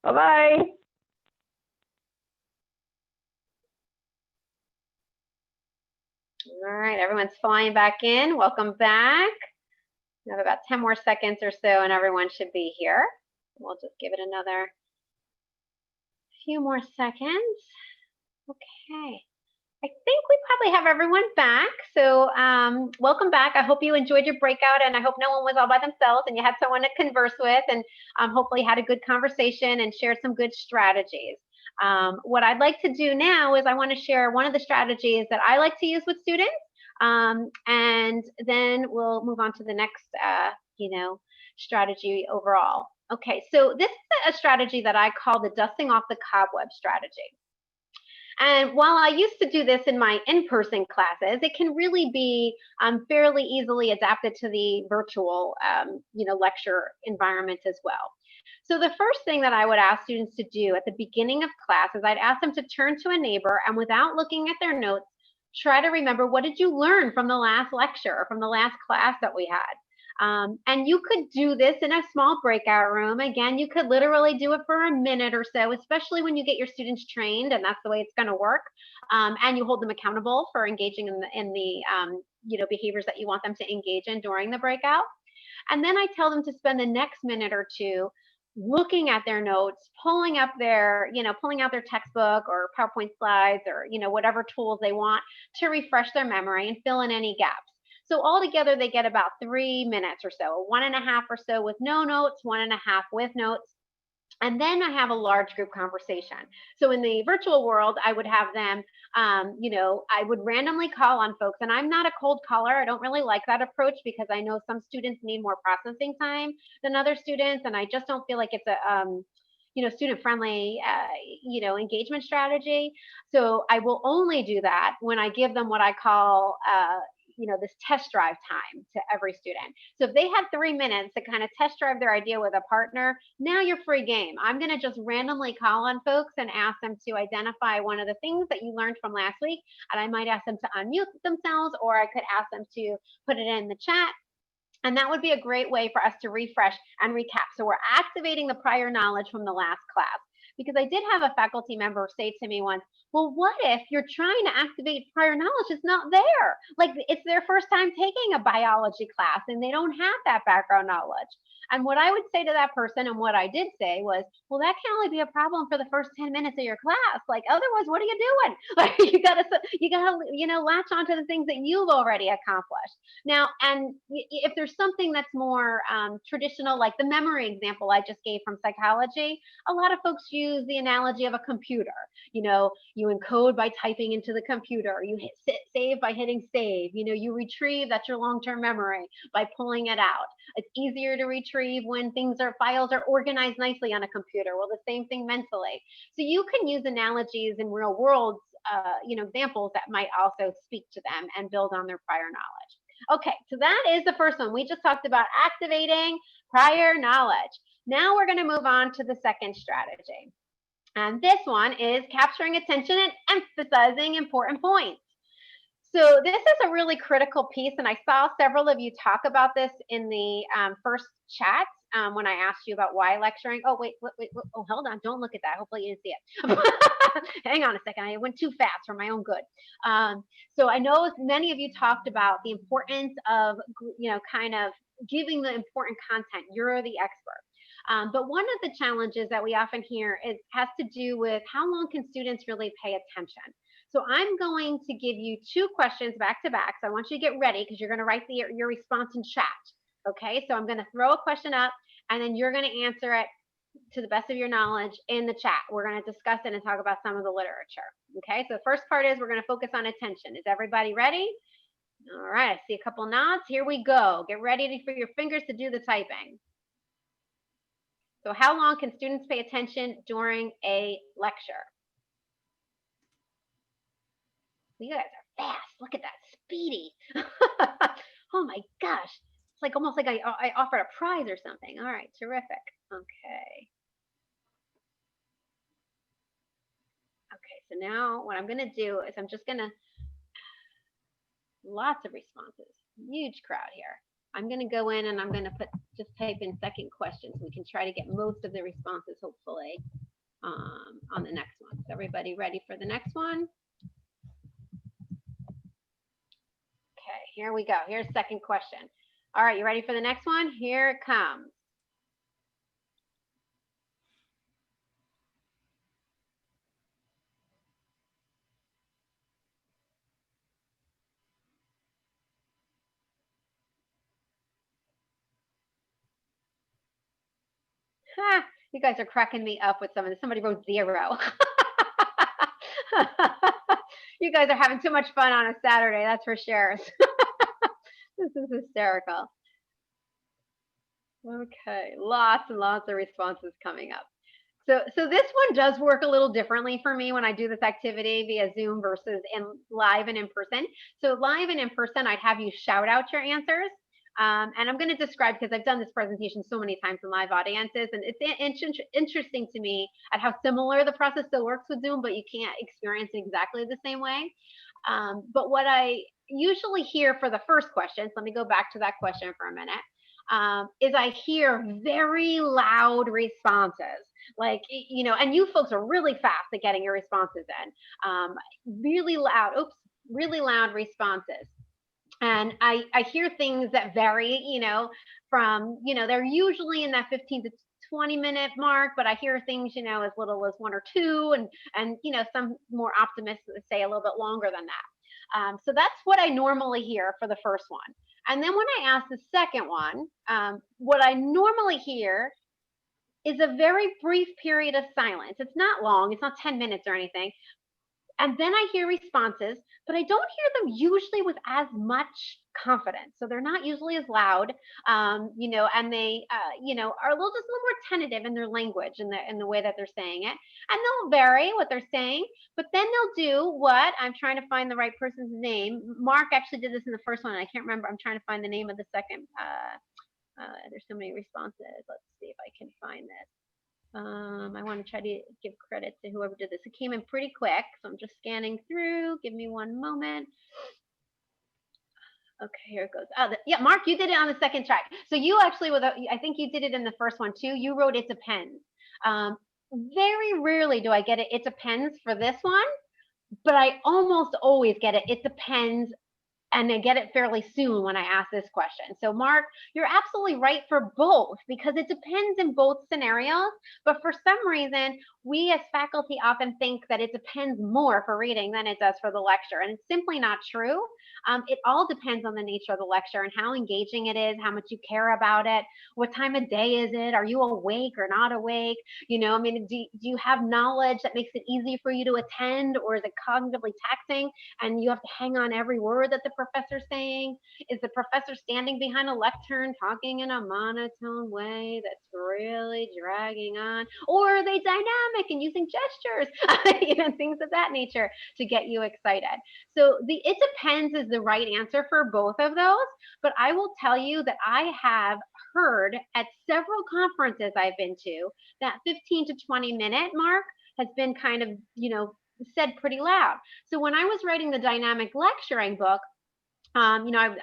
S4: Bye-bye. All right, everyone's flying back in. Welcome back. We have about 10 more seconds or so and everyone should be here. We'll just give it another few more seconds. Okay. I think we probably have everyone back. So welcome back. I hope you enjoyed your breakout and I hope no one was all by themselves and you had someone to converse with and hopefully had a good conversation and shared some good strategies. What I'd like to do now is I want to share one of the strategies that I like to use with students. And then we'll move on to the next, strategy overall. Okay, so this is a strategy that I call the dusting off the cobweb strategy. And while I used to do this in my in-person classes, it can really be fairly easily adapted to the virtual, lecture environment as well. So the first thing that I would ask students to do at the beginning of class is I'd ask them to turn to a neighbor and without looking at their notes, try to remember, what did you learn from the last lecture or from the last class that we had? And you could do this in a small breakout room. Again, you could literally do it for a minute or so, especially when you get your students trained and that's the way it's going to work. And you hold them accountable for engaging in the behaviors that you want them to engage in during the breakout. And then I tell them to spend the next minute or two looking at their notes, pulling out their textbook or PowerPoint slides or, whatever tools they want to refresh their memory and fill in any gaps. So altogether, they get about 3 minutes or so, 1.5 or so with no notes, 1.5 with notes. And then I have a large group conversation. So in the virtual world, I would have them, I would randomly call on folks. And I'm not a cold caller. I don't really like that approach because I know some students need more processing time than other students. And I just don't feel like it's a student-friendly, engagement strategy. So I will only do that when I give them what I call, this test drive time to every student. So if they had 3 minutes to kind of test drive their idea with a partner, now you're free game. I'm going to just randomly call on folks and ask them to identify one of the things that you learned from last week. And I might ask them to unmute themselves, or I could ask them to put it in the chat. And that would be a great way for us to refresh and recap. So we're activating the prior knowledge from the last class. Because I did have a faculty member say to me once, well, what if you're trying to activate prior knowledge? It's not there. Like, it's their first time taking a biology class and they don't have that background knowledge. And what I would say to that person, and what I did say was, well, that can only be a problem for the first 10 minutes of your class. Like, otherwise, what are you doing? Like, you gotta, latch onto the things that you've already accomplished. Now, and if there's something that's more traditional, like the memory example I just gave from psychology, a lot of folks use the analogy of a computer. You encode by typing into the computer, you save by hitting save, you retrieve, that's your long-term memory, by pulling it out. It's easier to retrieve when files are organized nicely on a computer. Well, the same thing mentally. So you can use analogies in real world, examples that might also speak to them and build on their prior knowledge. Okay, so that is the first one. We just talked about activating prior knowledge. Now we're going to move on to the second strategy. And this one is capturing attention and emphasizing important points. So this is a really critical piece, and I saw several of you talk about this in the first chat when I asked you about why lecturing. Oh, wait, oh, hold on, don't look at that. Hopefully you didn't see it. Hang on a second, I went too fast for my own good. So I know many of you talked about the importance of, kind of giving the important content. You're the expert. But one of the challenges that we often hear has to do with how long can students really pay attention. So I'm going to give you 2 questions back to back. So I want you to get ready because you're going to write your response in chat. Okay, so I'm going to throw a question up and then you're going to answer it to the best of your knowledge in the chat. We're going to discuss it and talk about some of the literature. Okay, so the first part is we're going to focus on attention. Is everybody ready? All right, I see a couple nods. Here we go. Get ready for your fingers to do the typing. So how long can students pay attention during a lecture? You guys are fast. Look at that, speedy. Oh my gosh. It's like almost like I offered a prize or something. All right, terrific. Okay. Okay, so now what I'm gonna do is I'm just gonna, lots of responses, huge crowd here. I'm gonna go in and I'm gonna just type in second question so we can try to get most of the responses hopefully on the next one. Is everybody ready for the next one? Okay, here we go. Here's second question. All right, you ready for the next one? Here it comes. Ha, you guys are cracking me up with some of this. Somebody wrote 0. You guys are having too much fun on a Saturday, that's for sure. This is hysterical. Okay, lots and lots of responses coming up. So this one does work a little differently for me when I do this activity via Zoom versus live and in person. So live and in person, I'd have you shout out your answers. And I'm going to describe, because I've done this presentation so many times in live audiences, and it's interesting to me at how similar the process still works with Zoom, but you can't experience it exactly the same way. But what I usually hear for the first question, so let me go back to that question for a minute, is I hear very loud responses. Like, you know, and you folks are really fast at getting your responses in. Really loud responses. And I hear things that vary, you know, from, you know, they're usually in that 15 to 20 minute mark, but I hear things, you know, as little as 1 or 2, and you know, some more optimistic say a little bit longer than that. So that's what I normally hear for the first one. And then when I ask the second one, what I normally hear is a very brief period of silence. It's not long, it's not 10 minutes or anything. And then I hear responses, but I don't hear them usually with as much confidence. So they're not usually as loud, you know, and they, you know, are just a little more tentative in their language and in the way that they're saying it. And they'll vary what they're saying, but then they'll do what, I'm trying to find the right person's name. Mark actually did this in the first one. And I can't remember. I'm trying to find the name of the second. There's so many responses. Let's see if I can find this. I want to try to give credit to whoever did this. It came in pretty quick, so I'm just scanning through. Give me one moment. Okay, here it goes. Oh, yeah, Mark, you did it on the second try. So you actually, I think you did it in the first one too. You wrote "it depends." Very rarely do I get it depends for this one, but I almost always get it depends. And I get it fairly soon when I ask this question. So Mark, you're absolutely right for both, because it depends in both scenarios. But for some reason, we as faculty often think that it depends more for reading than it does for the lecture. And it's simply not true. It all depends on the nature of the lecture and how engaging it is, how much you care about it, what time of day is it, are you awake or not awake? You know, I mean, do you have knowledge that makes it easy for you to attend, or is it cognitively taxing and you have to hang on every word that the professor saying? Is the professor standing behind a lectern talking in a monotone way that's really dragging on? Or are they dynamic and using gestures? You know, things of that nature to get you excited. So the "it depends" is the right answer for both of those. But I will tell you that I have heard at several conferences I've been to that 15 to 20 minute mark has been kind of, you know, said pretty loud. So when I was writing the dynamic lecturing book, you know,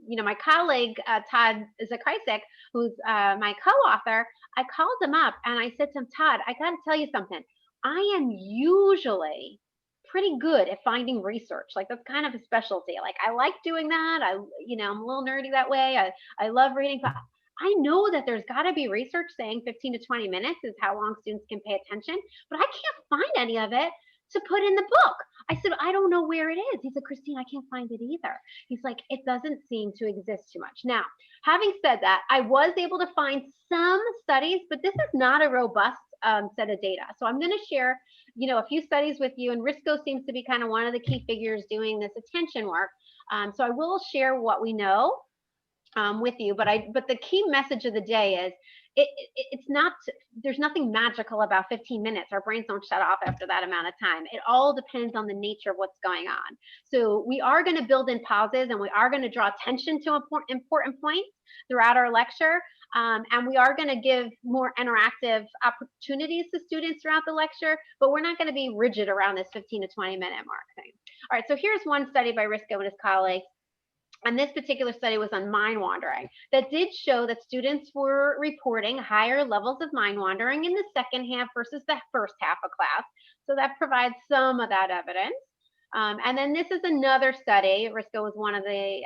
S4: you know, my colleague Todd Zakrisik, who's my co-author, I called him up and I said to him, Todd, I got to tell you something. I am usually pretty good at finding research. Like, that's kind of a specialty. Like, I like doing that. You know, I'm a little nerdy that way. I love reading, but I know that there's got to be research saying 15 to 20 minutes is how long students can pay attention, but I can't find any of it to put in the book. I said, I don't know where it is. He said, Christine, I can't find it either. He's like, it doesn't seem to exist too much. Now, having said that, I was able to find some studies, but this is not a robust set of data. So I'm going to share, you know, a few studies with you, and Risco seems to be kind of one of the key figures doing this attention work. So I will share what we know with you, but the key message of the day is it's not there's nothing magical about 15 minutes. Our brains don't shut off after that amount of time. It all depends on the nature of what's going on. So we are going to build in pauses, and we are going to draw attention to important points throughout our lecture. And we are going to give more interactive opportunities to students throughout the lecture, but we're not going to be rigid around this 15 to 20 minute mark thing. All right, so here's one study by Risco and his colleagues. And this particular study was on mind wandering that did show that students were reporting higher levels of mind wandering in the second half versus the first half of class. So that provides some of that evidence. And then this is another study. Risco was one of the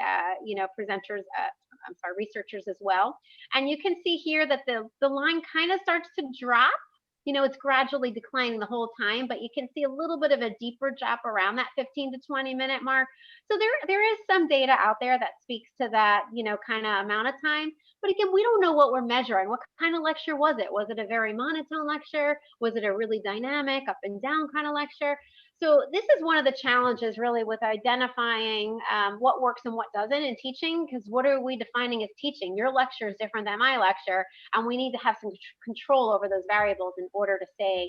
S4: researchers as well. And you can see here that the line kind of starts to drop. It's gradually declining the whole time, but you can see a little bit of a deeper drop around that 15 to 20 minute mark. So there is some data out there that speaks to that, kind of amount of time. But again, we don't know what we're measuring. What kind of lecture was it? Was it a very monotone lecture? Was it a really dynamic, up and down kind of lecture? So this is one of the challenges really with identifying what works and what doesn't in teaching, because what are we defining as teaching? Your lecture is different than my lecture, and we need to have some control over those variables in order to say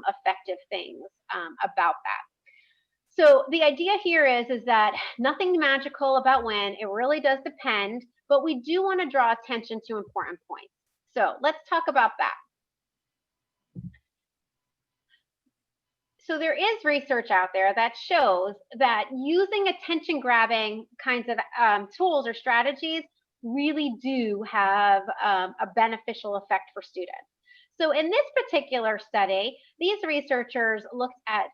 S4: effective things about that. So the idea here is that nothing magical about when. It really does depend, but we do want to draw attention to important points. So let's talk about that. So there is research out there that shows that using attention grabbing kinds of tools or strategies really do have a beneficial effect for students. So in this particular study, these researchers looked at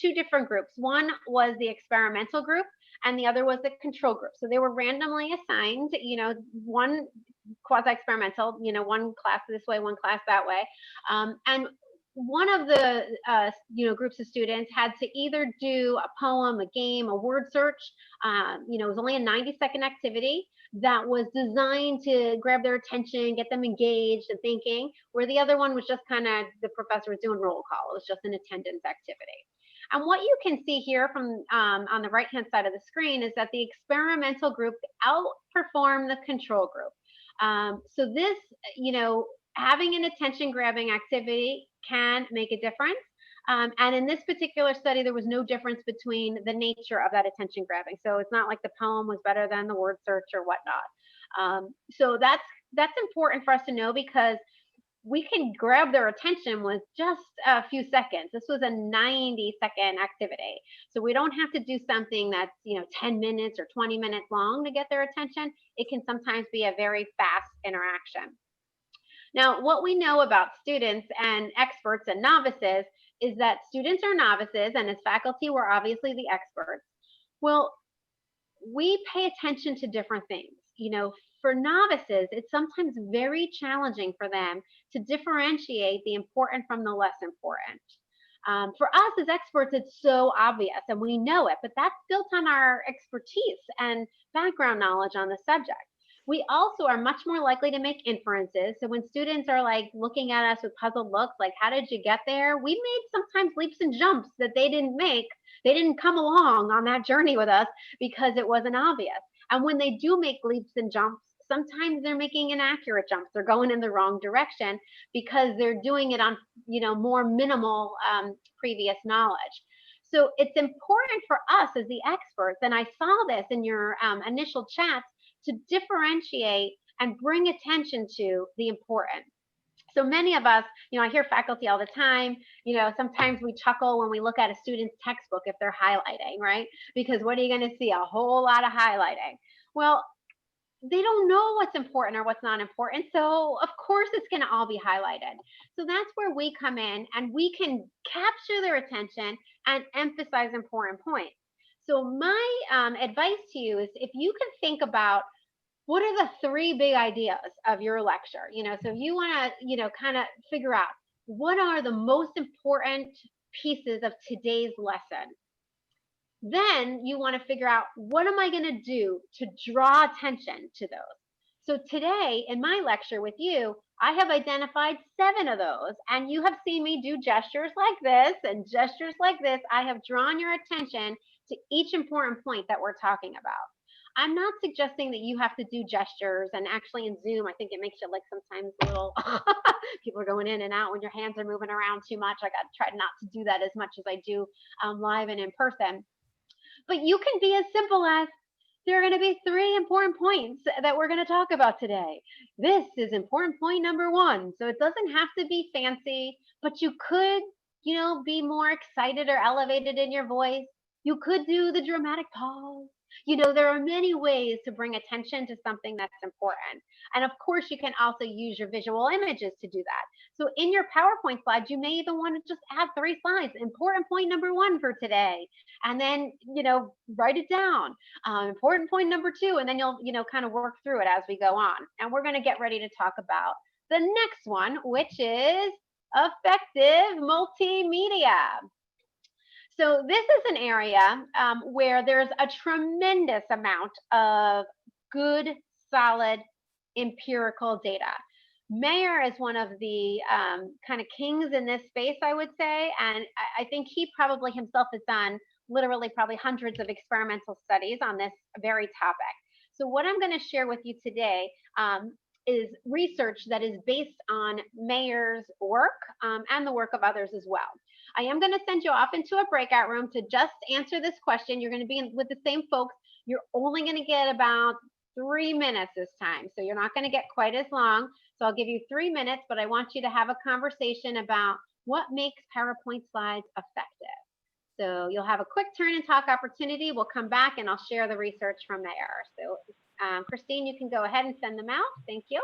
S4: two different groups. One was the experimental group, and the other was the control group. So they were randomly assigned, one quasi-experimental, one class this way, one class that way, and one of the groups of students had to either do a poem, a game, a word search. It was only a 90-second activity that was designed to grab their attention, get them engaged and thinking, where the other one was just kind of, the professor was doing roll call. It was just an attendance activity. And what you can see here from on the right-hand side of the screen is that the experimental group outperformed the control group. So this, having an attention-grabbing activity can make a difference. And in this particular study, there was no difference between the nature of that attention grabbing. So it's not like the poem was better than the word search or whatnot. So that's important for us to know, because we can grab their attention with just a few seconds. This was a 90-second activity. So we don't have to do something that's 10 minutes or 20 minutes long to get their attention. It can sometimes be a very fast interaction. Now, what we know about students and experts and novices is that students are novices, and as faculty, we're obviously the experts. Well, we pay attention to different things. For novices, it's sometimes very challenging for them to differentiate the important from the less important. For us as experts, it's so obvious and we know it, but that's built on our expertise and background knowledge on the subject. We also are much more likely to make inferences. So when students are like looking at us with puzzled looks, like, how did you get there? We made sometimes leaps and jumps that they didn't make. They didn't come along on that journey with us because it wasn't obvious. And when they do make leaps and jumps, sometimes they're making inaccurate jumps. They're going in the wrong direction because they're doing it on, more minimal previous knowledge. So it's important for us as the experts, and I saw this in your initial chats, to differentiate and bring attention to the important. So many of us, I hear faculty all the time, sometimes we chuckle when we look at a student's textbook if they're highlighting, right? Because what are you going to see? A whole lot of highlighting. Well, they don't know what's important or what's not important. So of course it's going to all be highlighted. So that's where we come in, and we can capture their attention and emphasize important points. So my advice to you is, if you can think about what are the 3 big ideas of your lecture, so if you want to, kind of figure out what are the most important pieces of today's lesson, then you want to figure out, what am I going to do to draw attention to those? So today in my lecture with you, I have identified 7 of those, and you have seen me do gestures like this and gestures like this. I have drawn your attention to each important point that we're talking about. I'm not suggesting that you have to do gestures, and actually in Zoom, I think it makes you like sometimes a little people are going in and out when your hands are moving around too much. I got to try not to do that as much as I do live and in person. But you can be as simple as, there are going to be 3 important points that we're going to talk about today. This is important point number 1. So it doesn't have to be fancy, but you could, be more excited or elevated in your voice. You could do the dramatic pause. There are many ways to bring attention to something that's important. And of course, you can also use your visual images to do that. So in your PowerPoint slides, you may even want to just add 3 slides. Important point number 1 for today. And then, write it down. Important point number 2, and then you'll, kind of work through it as we go on. And we're going to get ready to talk about the next one, which is effective multimedia. So this is an area where there's a tremendous amount of good, solid, empirical data. Mayer is one of the kind of kings in this space, I would say, and I think he probably himself has done literally probably hundreds of experimental studies on this very topic. So what I'm going to share with you today is research that is based on Mayer's work and the work of others as well. I am going to send you off into a breakout room to just answer this question. You're going to be with the same folks. You're only going to get about 3 minutes this time. So you're not going to get quite as long. So I'll give you 3 minutes, but I want you to have a conversation about what makes PowerPoint slides effective. So you'll have a quick turn and talk opportunity. We'll come back and I'll share the research from Mayer. So Christine, you can go ahead and send them out. Thank you.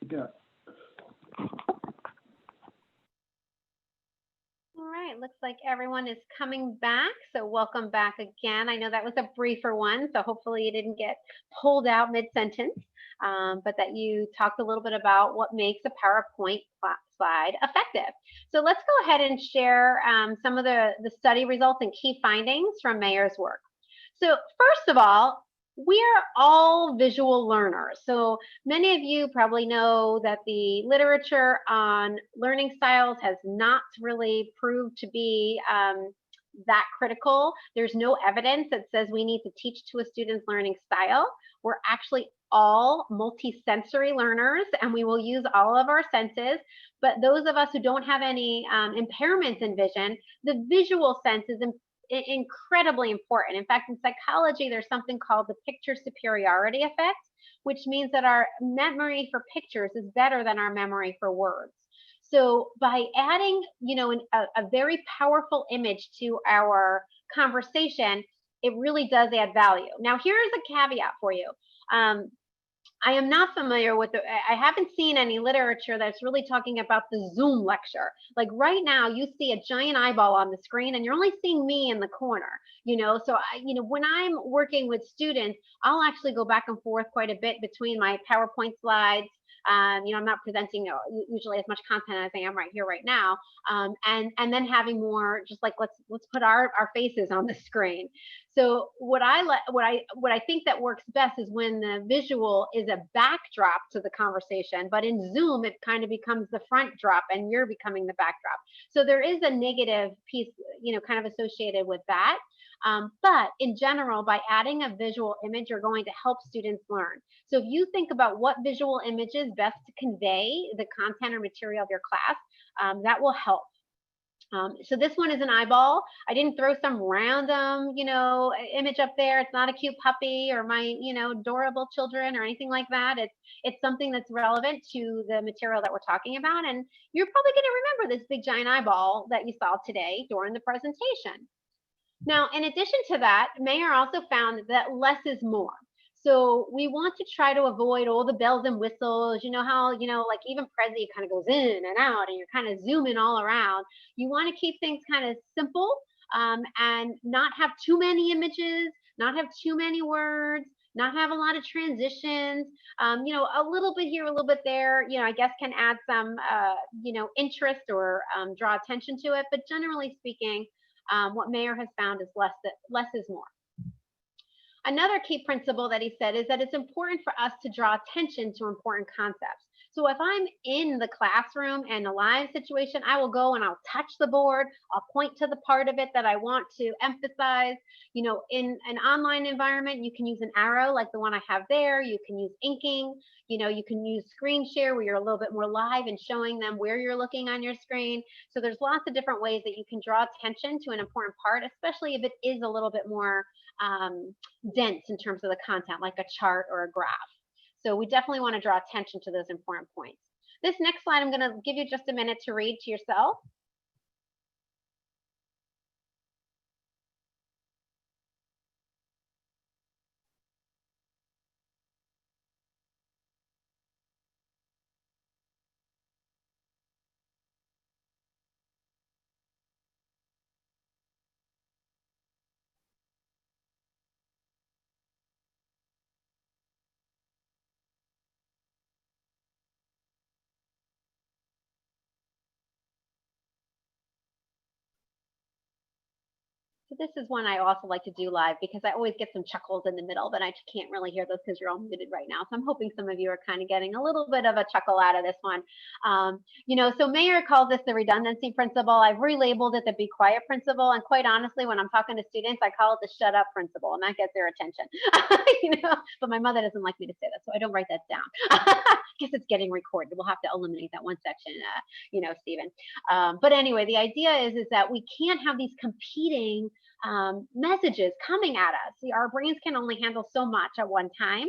S5: Yeah.
S4: All right, looks like everyone is coming back. So welcome back again. I know that was a briefer one, so hopefully you didn't get pulled out mid-sentence, but that you talked a little bit about what makes a PowerPoint slide effective. So let's go ahead and share some of the study results and key findings from Mayer's work. So first of all, we are all visual learners. So many of you probably know that the literature on learning styles has not really proved to be that critical. There's no evidence that says we need to teach to a student's learning style. We're actually all multi-sensory learners, and we will use all of our senses. But those of us who don't have any impairments in vision, the visual sense is incredibly important. In fact, in psychology, there's something called the picture superiority effect, which means that our memory for pictures is better than our memory for words. So by adding, a very powerful image to our conversation, it really does add value. Now, here's a caveat for you. I am not familiar with I haven't seen any literature that's really talking about the Zoom lecture. Like right now, you see a giant eyeball on the screen and you're only seeing me in the corner, so when I'm working with students, I'll actually go back and forth quite a bit between my PowerPoint slides. I'm not presenting usually as much content as I am right here, right now. And then having more, just like, let's put our faces on the screen. So what I think that works best is when the visual is a backdrop to the conversation, but in Zoom, it kind of becomes the front drop and you're becoming the backdrop. So there is a negative piece, kind of associated with that. But in general, by adding a visual image, you're going to help students learn. So if you think about what visual images best to convey the content or material of your class, that will help. So this one is an eyeball. I didn't throw some random, image up there. It's not a cute puppy or my, adorable children or anything like that. It's something that's relevant to the material that we're talking about. And you're probably going to remember this big giant eyeball that you saw today during the presentation. Now, in addition to that, Mayer also found that less is more. So we want to try to avoid all the bells and whistles. You know how, like even Prezi kind of goes in and out and you're kind of zooming all around. You want to keep things kind of simple and not have too many images, not have too many words, not have a lot of transitions, a little bit here, a little bit there, I guess can add some, interest or draw attention to it. But generally speaking, what Mayer has found is less is more. Another key principle that he said is that it's important for us to draw attention to important concepts. So if I'm in the classroom and a live situation, I will go and I'll touch the board. I'll point to the part of it that I want to emphasize. In an online environment, you can use an arrow like the one I have there. You can use inking. You can use screen share where you're a little bit more live and showing them where you're looking on your screen. So there's lots of different ways that you can draw attention to an important part, especially if it is a little bit more dense in terms of the content, like a chart or a graph. So we definitely want to draw attention to those important points. This next slide, I'm going to give you just a minute to read to yourself. So this is one I also like to do live because I always get some chuckles in the middle, but I can't really hear those because you're all muted right now. So I'm hoping some of you are kind of getting a little bit of a chuckle out of this one. So Mayer calls this the redundancy principle. I've relabeled it the be quiet principle. And quite honestly, when I'm talking to students, I call it the shut up principle, and that gets their attention. But my mother doesn't like me to say that, so I don't write that down. I guess it's getting recorded. We'll have to eliminate that one section, Stephen. But anyway, the idea is that we can't have these competing messages coming at us. See, our brains can only handle so much at one time.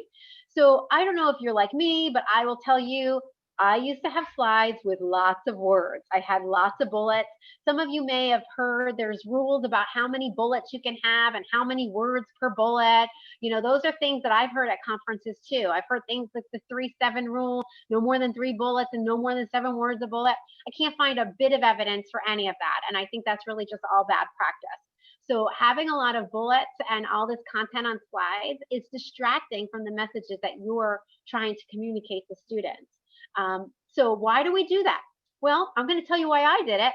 S4: So I don't know if you're like me, but I will tell you, I used to have slides with lots of words. I had lots of bullets. Some of you may have heard there's rules about how many bullets you can have and how many words per bullet. Those are things that I've heard at conferences too. I've heard things like the 3-7 rule, no more than 3 bullets and no more than 7 words a bullet. I can't find a bit of evidence for any of that. And I think that's really just all bad practice. So having a lot of bullets and all this content on slides is distracting from the messages that you're trying to communicate to students. So why do we do that? Well, I'm going to tell you why I did it.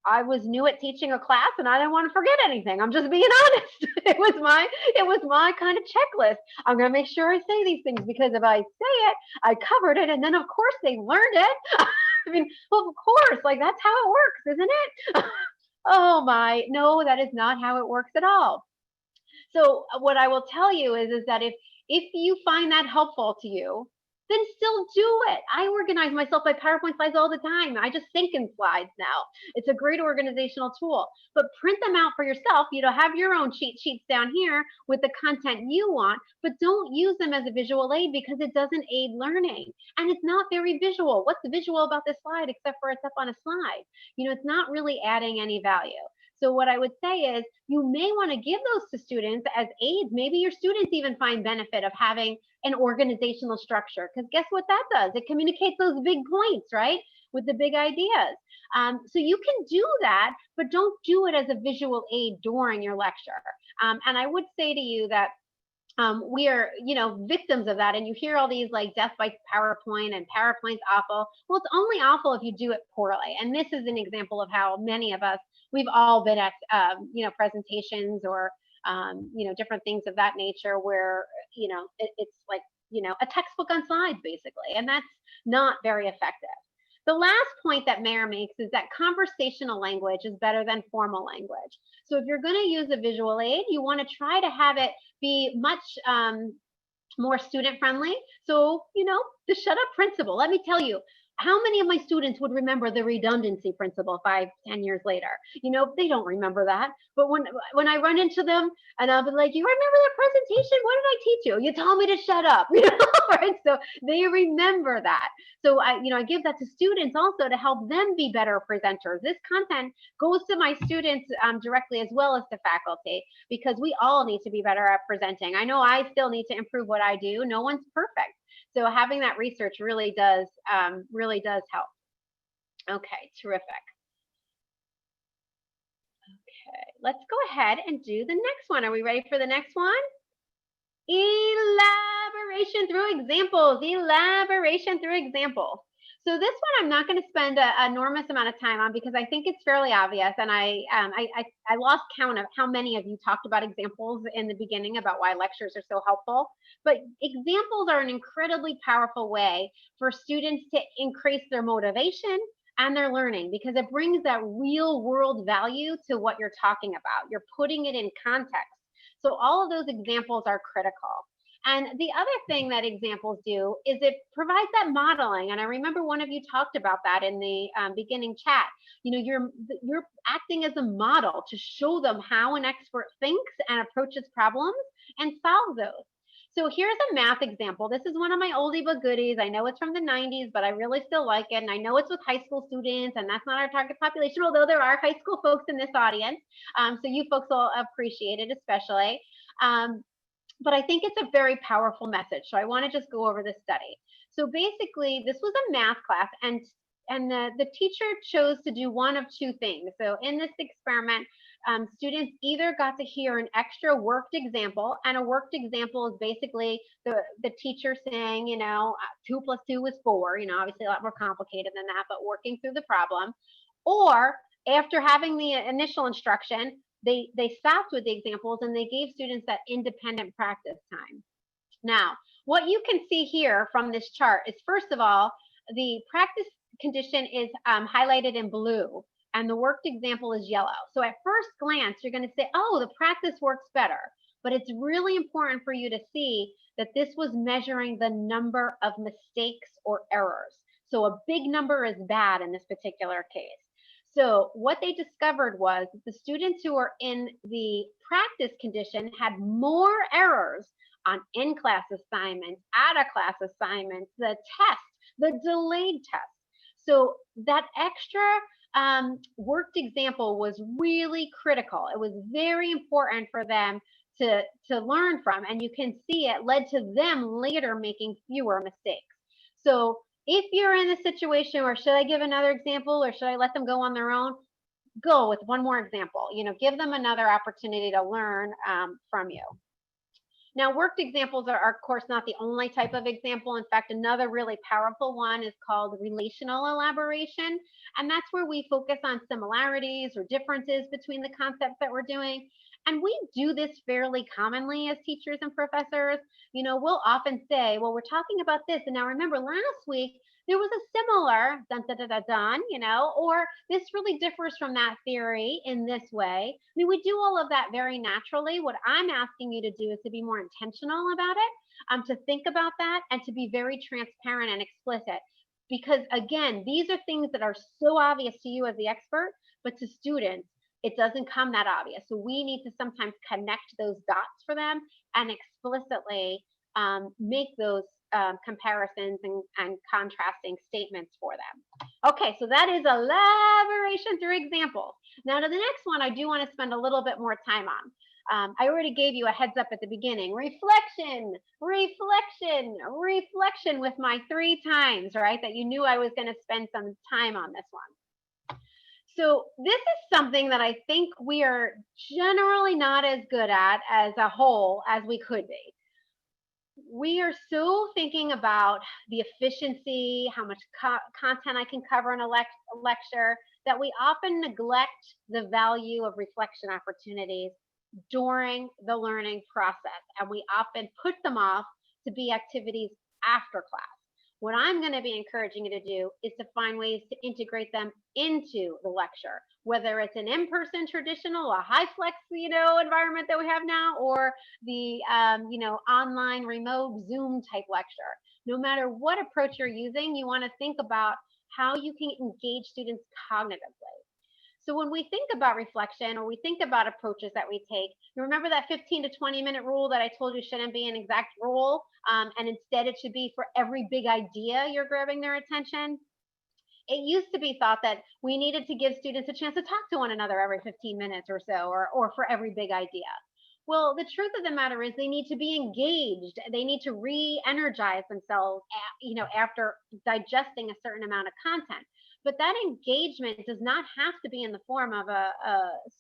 S4: I was new at teaching a class and I didn't want to forget anything. I'm just being honest. It was my kind of checklist. I'm going to make sure I say these things because if I say it, I covered it. And then of course they learned it. I mean, well, of course, like that's how it works, isn't it? Oh my, no, that is not how it works at all. So what I will tell you is that if you find that helpful to you, then still do it. I organize myself by PowerPoint slides all the time. I just think in slides now. It's a great organizational tool, but print them out for yourself. You know, have your own cheat sheets down here with the content you want, but don't use them as a visual aid because it doesn't aid learning. And it's not very visual. What's visual about this slide except for it's up on a slide? You know, it's not really adding any value. So what I would say is you may want to give those to students as aids. Maybe your students even find benefit of having an organizational structure, because guess what that does? It communicates those big points, right? With the big ideas. So you can do that, but don't do it as a visual aid during your lecture. And I would say to you that we are, you know, victims of that. And you hear all these like death by PowerPoint and PowerPoint's awful. Well, it's only awful if you do it poorly. And this is an example of how many of us, we've all been at, you know, presentations or, you know, different things of that nature where, you know, it's like, you know, a textbook on slides basically, and that's not very effective. The last point that Mayor makes is that conversational language is better than formal language. So if you're going to use a visual aid, you want to try to have it be much more student friendly. So, you know, the shut up principle, let me tell you, how many of my students would remember the redundancy principle 5-10 years later? You know, they don't remember that. But when I run into them and I'll be like, you remember that presentation? What did I teach you? You told me to shut up, you know, right? So they remember that. So I give that to students also to help them be better presenters. This content goes to my students directly as well as to faculty, because we all need to be better at presenting. I know I still need to improve what I do. No one's perfect. So having that research really does help. Okay, terrific. Okay, let's go ahead and do the next one. Are we ready for the next one? Elaboration through examples. Elaboration through examples. So this one I'm not going to spend an enormous amount of time on because I think it's fairly obvious, and I lost count of how many of you talked about examples in the beginning about why lectures are so helpful. But examples are an incredibly powerful way for students to increase their motivation and their learning, because it brings that real world value to what you're talking about. You're putting it in context. So all of those examples are critical. And the other thing that examples do is it provides that modeling. And I remember one of you talked about that in the beginning chat. You know, you're acting as a model to show them how an expert thinks and approaches problems and solves those. So here's a math example. This is one of my oldie but goodies. I know it's from the 90s, but I really still like it. And I know it's with high school students, and that's not our target population, although there are high school folks in this audience. So you folks will appreciate it especially. But I think it's a very powerful message. So I want to just go over this study. So basically, this was a math class, and the teacher chose to do one of two things. So in this experiment, students either got to hear an extra worked example, and a worked example is basically the teacher saying, you know, 2 + 2 is 4, you know, obviously a lot more complicated than that, but working through the problem. Or after having the initial instruction, they stopped with the examples and they gave students that independent practice time. Now, what you can see here from this chart is, first of all, the practice condition is highlighted in blue and the worked example is yellow. So at first glance, you're going to say, oh, the practice works better. But it's really important for you to see that this was measuring the number of mistakes or errors. So a big number is bad in this particular case. So what they discovered was the students who were in the practice condition had more errors on in-class assignments, out-of-class assignments, the test, the delayed test. So that extra worked example was really critical. It was very important for them to learn from, and you can see it led to them later making fewer mistakes. So if you're in a situation where, should I give another example or should I let them go on their own? Go with one more example. You know, give them another opportunity to learn from you. Now, worked examples are, of course, not the only type of example. In fact, another really powerful one is called relational elaboration. And that's where we focus on similarities or differences between the concepts that we're doing. And we do this fairly commonly as teachers and professors. You know, we'll often say, well, we're talking about this. And now remember, last week, there was a similar dun, dun, dun, dun, dun, you know, or this really differs from that theory in this way. I mean, we do all of that very naturally. What I'm asking you to do is to be more intentional about it, to think about that and to be very transparent and explicit. Because again, these are things that are so obvious to you as the expert, but to students, it doesn't come that obvious. So we need to sometimes connect those dots for them and explicitly make those comparisons and contrasting statements for them. Okay, so that is elaboration through examples. Now to the next one, I do want to spend a little bit more time on. I already gave you a heads up at the beginning. Reflection, reflection, reflection with my 3 times, right? That you knew I was going to spend some time on this one. So this is something that I think we are generally not as good at as a whole as we could be. We are so thinking about the efficiency, how much content I can cover in a lecture, that we often neglect the value of reflection opportunities during the learning process. And we often put them off to be activities after class. What I'm going to be encouraging you to do is to find ways to integrate them into the lecture, whether it's an in-person traditional, a high flex, you know, environment that we have now, or the, you know, online remote Zoom type lecture. No matter what approach you're using, you want to think about how you can engage students cognitively. So when we think about reflection or we think about approaches that we take, you remember that 15 to 20-minute rule that I told you shouldn't be an exact rule, and instead it should be for every big idea you're grabbing their attention? It used to be thought that we needed to give students a chance to talk to one another every 15 minutes or so, or for every big idea. Well, the truth of the matter is they need to be engaged. They need to re-energize themselves, you know, after digesting a certain amount of content. But that engagement does not have to be in the form of a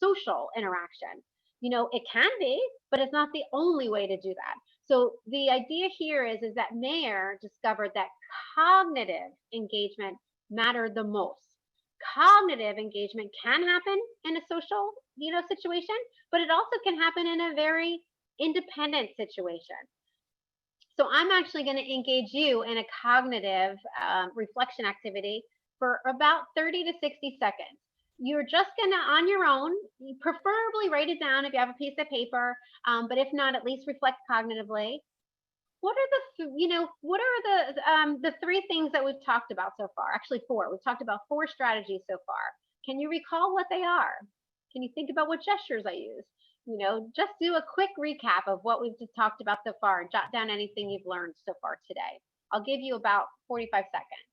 S4: social interaction. You know, it can be, but it's not the only way to do that. So the idea here is that Mayer discovered that cognitive engagement mattered the most. Cognitive engagement can happen in a social, you know, situation, but it also can happen in a very independent situation. So I'm actually going to engage you in a cognitive reflection activity for about 30 to 60 seconds. You're just gonna, on your own, preferably write it down if you have a piece of paper, but if not, at least reflect cognitively. What are the, you know, what are the 3 things that we've talked about so far? Actually 4. We've talked about 4 strategies so far. Can you recall what they are? Can you think about what gestures I used? You know, just do a quick recap of what we've just talked about so far and jot down anything you've learned so far today. I'll give you about 45 seconds.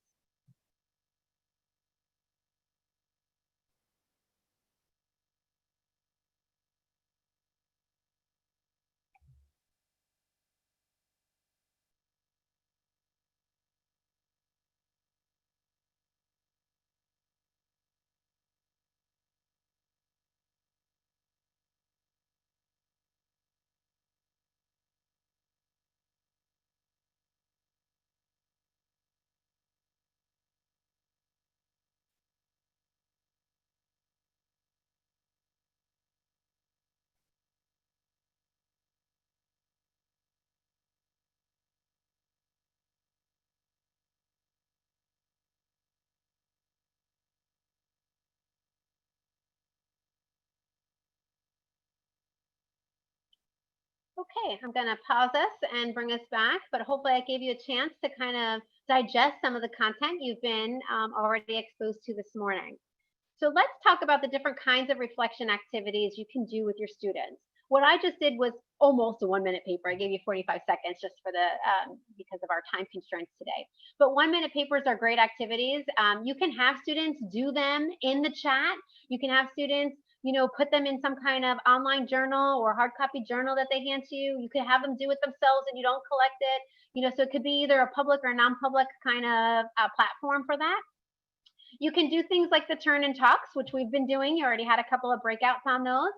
S4: Okay, I'm going to pause us and bring us back, but hopefully I gave you a chance to kind of digest some of the content you've been already exposed to this morning. So let's talk about the different kinds of reflection activities you can do with your students. What I just did was almost a 1-minute paper. I gave you 45 seconds just for the because of our time constraints today. But 1-minute papers are great activities. You can have students do them in the chat. You can have students, you know, put them in some kind of online journal or hard copy journal that they hand to you. You can have them do it themselves and you don't collect it. You know, so it could be either a public or non-public kind of platform for that. You can do things like the turn and talks, which we've been doing. You already had a couple of breakouts on those.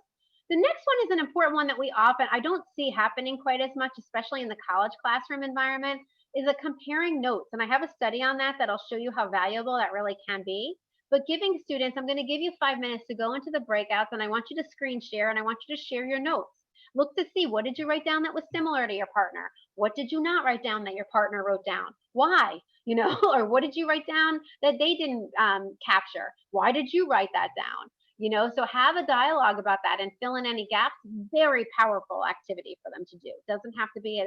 S4: The next one is an important one that I don't see happening quite as much, especially in the college classroom environment, is a comparing notes. And I have a study on that I'll show you how valuable that really can be. But giving students, I'm going to give you 5 minutes to go into the breakouts, and I want you to screen share, and I want you to share your notes. Look to see, what did you write down that was similar to your partner? What did you not write down that your partner wrote down? Why? Or what did you write down that they didn't capture? Why did you write that down? So have a dialogue about that and fill in any gaps. Very powerful activity for them to do. Doesn't have to be a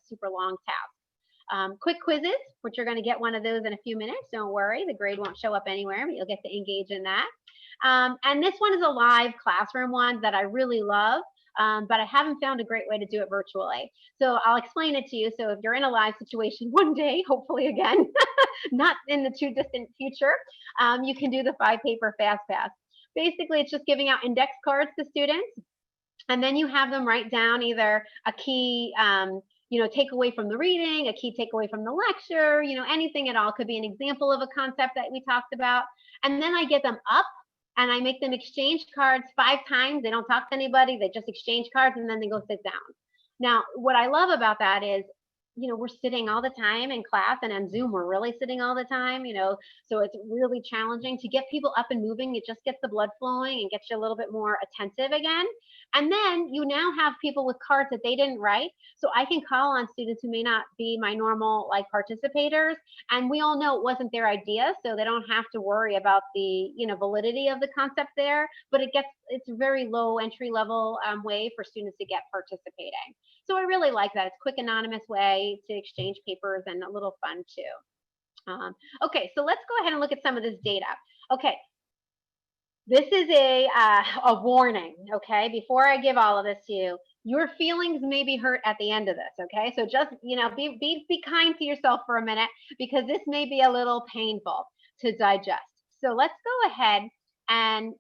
S4: super long task. Quick quizzes, which you're going to get one of those in a few minutes. Don't worry, the grade won't show up anywhere, but you'll get to engage in that. And this one is a live classroom one that I really love, but I haven't found a great way to do it virtually. So I'll explain it to you. So if you're in a live situation one day, hopefully again, not in the too distant future, you can do the 5-paper fast pass. Basically, it's just giving out index cards to students, and then you have them write down either a key takeaway from the reading, a key takeaway from the lecture, anything at all. Could be an example of a concept that we talked about. And then I get them up and I make them exchange cards 5 times. They don't talk to anybody. They just exchange cards, and then they go sit down. Now, what I love about that is, we're sitting all the time in class, and on Zoom, we're really sitting all the time, so it's really challenging to get people up and moving. It just gets the blood flowing and gets you a little bit more attentive again. And then you now have people with cards that they didn't write. So I can call on students who may not be my normal participators. And we all know it wasn't their idea, so they don't have to worry about the, validity of the concept there, but it's a very low entry level way for students to get participating. So I really like that. It's a quick, anonymous way to exchange papers and a little fun too. Okay, so let's go ahead and look at some of this data. Okay, this is a warning, okay? Before I give all of this to you, your feelings may be hurt at the end of this, okay? So just, be kind to yourself for a minute, because this may be a little painful to digest. So let's go ahead and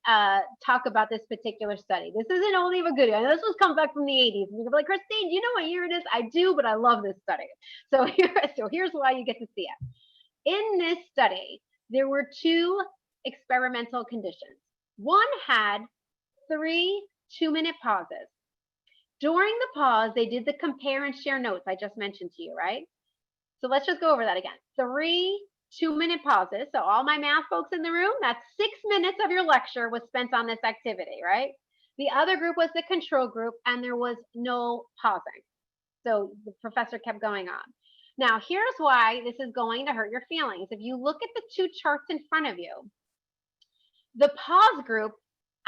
S4: talk about this particular study. This is an oldie but goodie. And this was come back from the 80s. And you're like, Christine, do you know what year it is? I do, but I love this study. So here's why you get to see it. In this study, there were 2 experimental conditions. One had 3 2-minute pauses. During the pause, they did the compare and share notes I just mentioned to you, right? So let's just go over that again. 3 2-minute pauses. So all my math folks in the room, that's 6 minutes of your lecture was spent on this activity, right? The other group was the control group, and there was no pausing. So the professor kept going on. Now, here's why this is going to hurt your feelings. If you look at the 2 charts in front of you, the pause group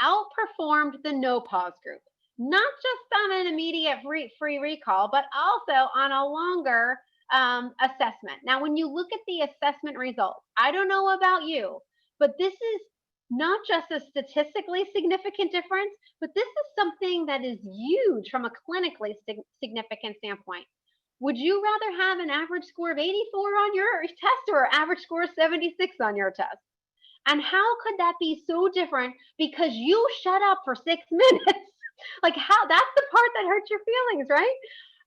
S4: outperformed the no pause group, not just on an immediate free recall, but also on a longer assessment. Now, when you look at the assessment results, I don't know about you, but this is not just a statistically significant difference, but this is something that is huge from a clinically significant standpoint. Would you rather have an average score of 84 on your test or an average score of 76 on your test? And how could that be so different because you shut up for 6 minutes? How, that's the part that hurts your feelings, right?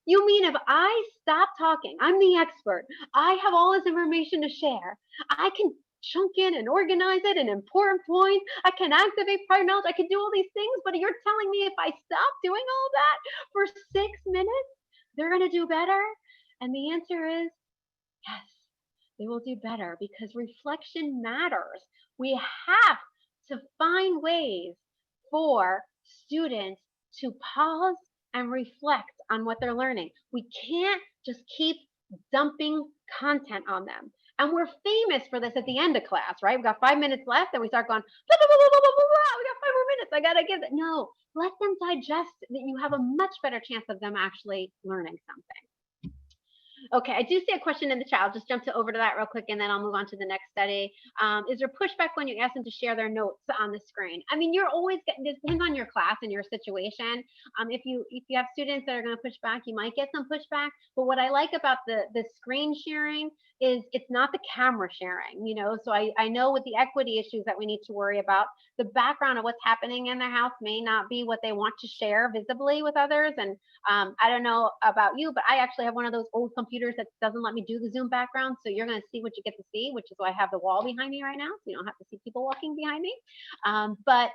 S4: You mean if I stop talking, I'm the expert, I have all this information to share, I can chunk in and organize it in important points, I can activate prior knowledge, I can do all these things, but you're telling me if I stop doing all that for 6 minutes, they're going to do better? And the answer is yes, they will do better, because reflection matters. We have to find ways for students to pause and reflect on what they're learning. We can't just keep dumping content on them. And we're famous for this at the end of class, right? We've got 5 minutes left, and we start going, blah, blah, blah, blah, blah, blah, blah. We got 5 more minutes. I got to give it. No, let them digest that. You have a much better chance of them actually learning something. Okay, I do see a question in the chat. I'll just jump over to that real quick, and then I'll move on to the next study. Is there pushback when you ask them to share their notes on the screen? I mean, you're always getting, it depends on your class and your situation. If you have students that are going to push back, you might get some pushback. But what I like about the screen sharing is it's not the camera sharing, so I know with the equity issues that we need to worry about, the background of what's happening in their house may not be what they want to share visibly with others. And I don't know about you, but I actually have one of those old computers that doesn't let me do the Zoom background. So you're going to see what you get to see, which is why I have the wall behind me right now. So you don't have to see people walking behind me. But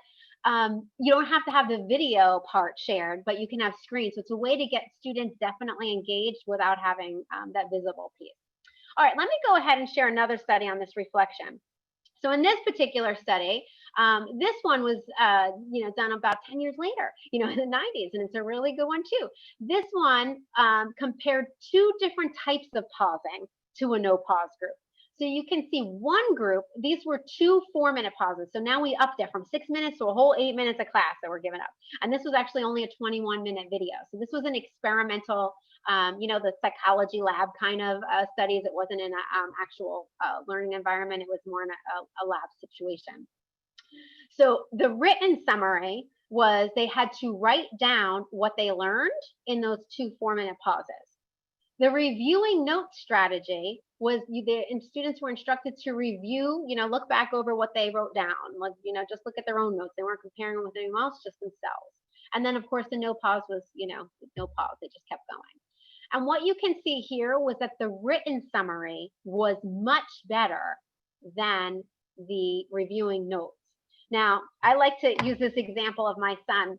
S4: you don't have to have the video part shared, but you can have screens. So it's a way to get students definitely engaged without having that visible piece. All right, let me go ahead and share another study on this reflection. So in this particular study, this one was done about 10 years later, in the 90s, and it's a really good one too. This one compared two different types of pausing to a no pause group. So you can see one group, these were 2 4-minute pauses. So now we upped it from 6 minutes to a whole 8 minutes of class that were given up. And this was actually only a 21-minute video. So this was an experimental, the psychology lab kind of studies. It wasn't in an actual learning environment. It was more in a lab situation. So the written summary was they had to write down what they learned in those 2 4-minute pauses. The reviewing note strategy was students were instructed to review, look back over what they wrote down, just look at their own notes. They weren't comparing with anyone else, just themselves. And then of course the no pause was, no pause, it just kept going. And what you can see here was that the written summary was much better than the reviewing notes. Now, I like to use this example of my son.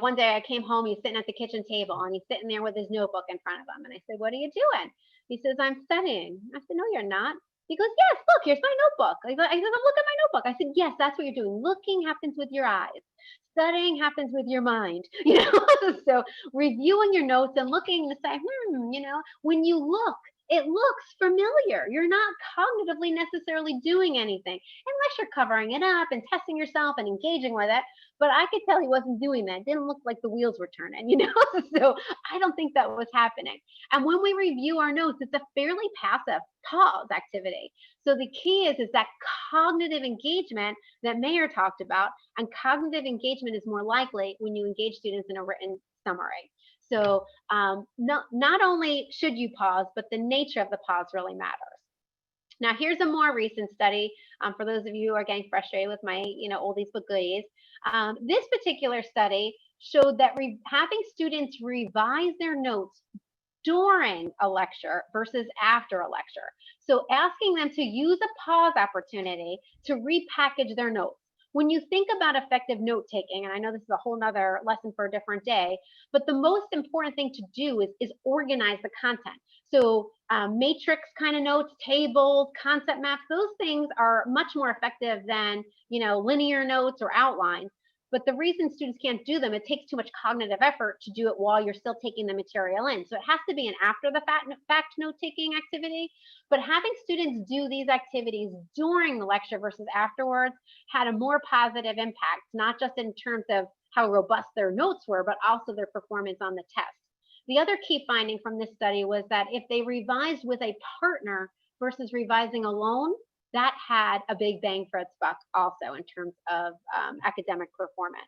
S4: One day I came home, he's sitting at the kitchen table and he's sitting there with his notebook in front of him. And I said, "What are you doing?" He says, "I'm studying." I said, "No, you're not." He goes, "Yes, look, here's my notebook." I said, "Look at my notebook." I said, "Yes, that's what you're doing. Looking happens with your eyes. Studying happens with your mind." So reviewing your notes and looking to say, when you look, it looks familiar. You're not cognitively necessarily doing anything unless you're covering it up and testing yourself and engaging with it. But I could tell he wasn't doing that. It didn't look like the wheels were turning, So I don't think that was happening. And when we review our notes, it's a fairly passive pause activity. So the key is that cognitive engagement that Mayor talked about, and cognitive engagement is more likely when you engage students in a written summary. So not only should you pause, but the nature of the pause really matters. Now, here's a more recent study for those of you who are getting frustrated with my, oldies but goodies. This particular study showed that having students revise their notes during a lecture versus after a lecture. So asking them to use a pause opportunity to repackage their notes. When you think about effective note taking, and I know this is a whole nother lesson for a different day, but the most important thing to do is organize the content. So matrix kind of notes, tables, concept maps, those things are much more effective than, linear notes or outlines. But the reason students can't do them, it takes too much cognitive effort to do it while you're still taking the material in. So it has to be an after the fact note-taking activity. But having students do these activities during the lecture versus afterwards had a more positive impact, not just in terms of how robust their notes were, but also their performance on the test. The other key finding from this study was that if they revised with a partner versus revising alone, that had a big bang for its buck also in terms of academic performance.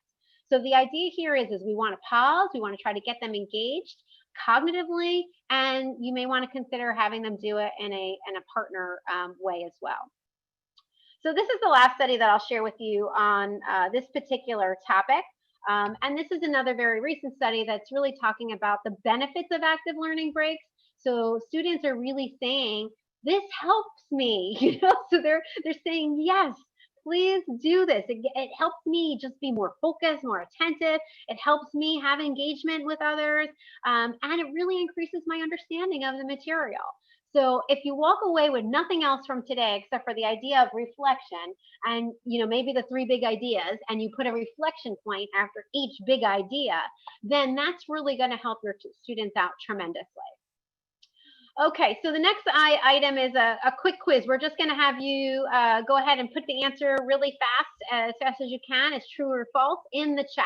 S4: So the idea here is we want to pause, we want to try to get them engaged cognitively, and you may want to consider having them do it in a partner way as well. So this is the last study that I'll share with you on this particular topic. And this is another very recent study that's really talking about the benefits of active learning breaks. So students are really saying, this helps me, so they're saying, yes, please do this. It helps me just be more focused, more attentive. It helps me have engagement with others. And it really increases my understanding of the material. So if you walk away with nothing else from today, except for the idea of reflection and, maybe the 3 big ideas, and you put a reflection point after each big idea, then that's really going to help your students out tremendously. Okay, so the next item is a quick quiz. We're just going to have you go ahead and put the answer really fast as you can, as true or false, in the chat.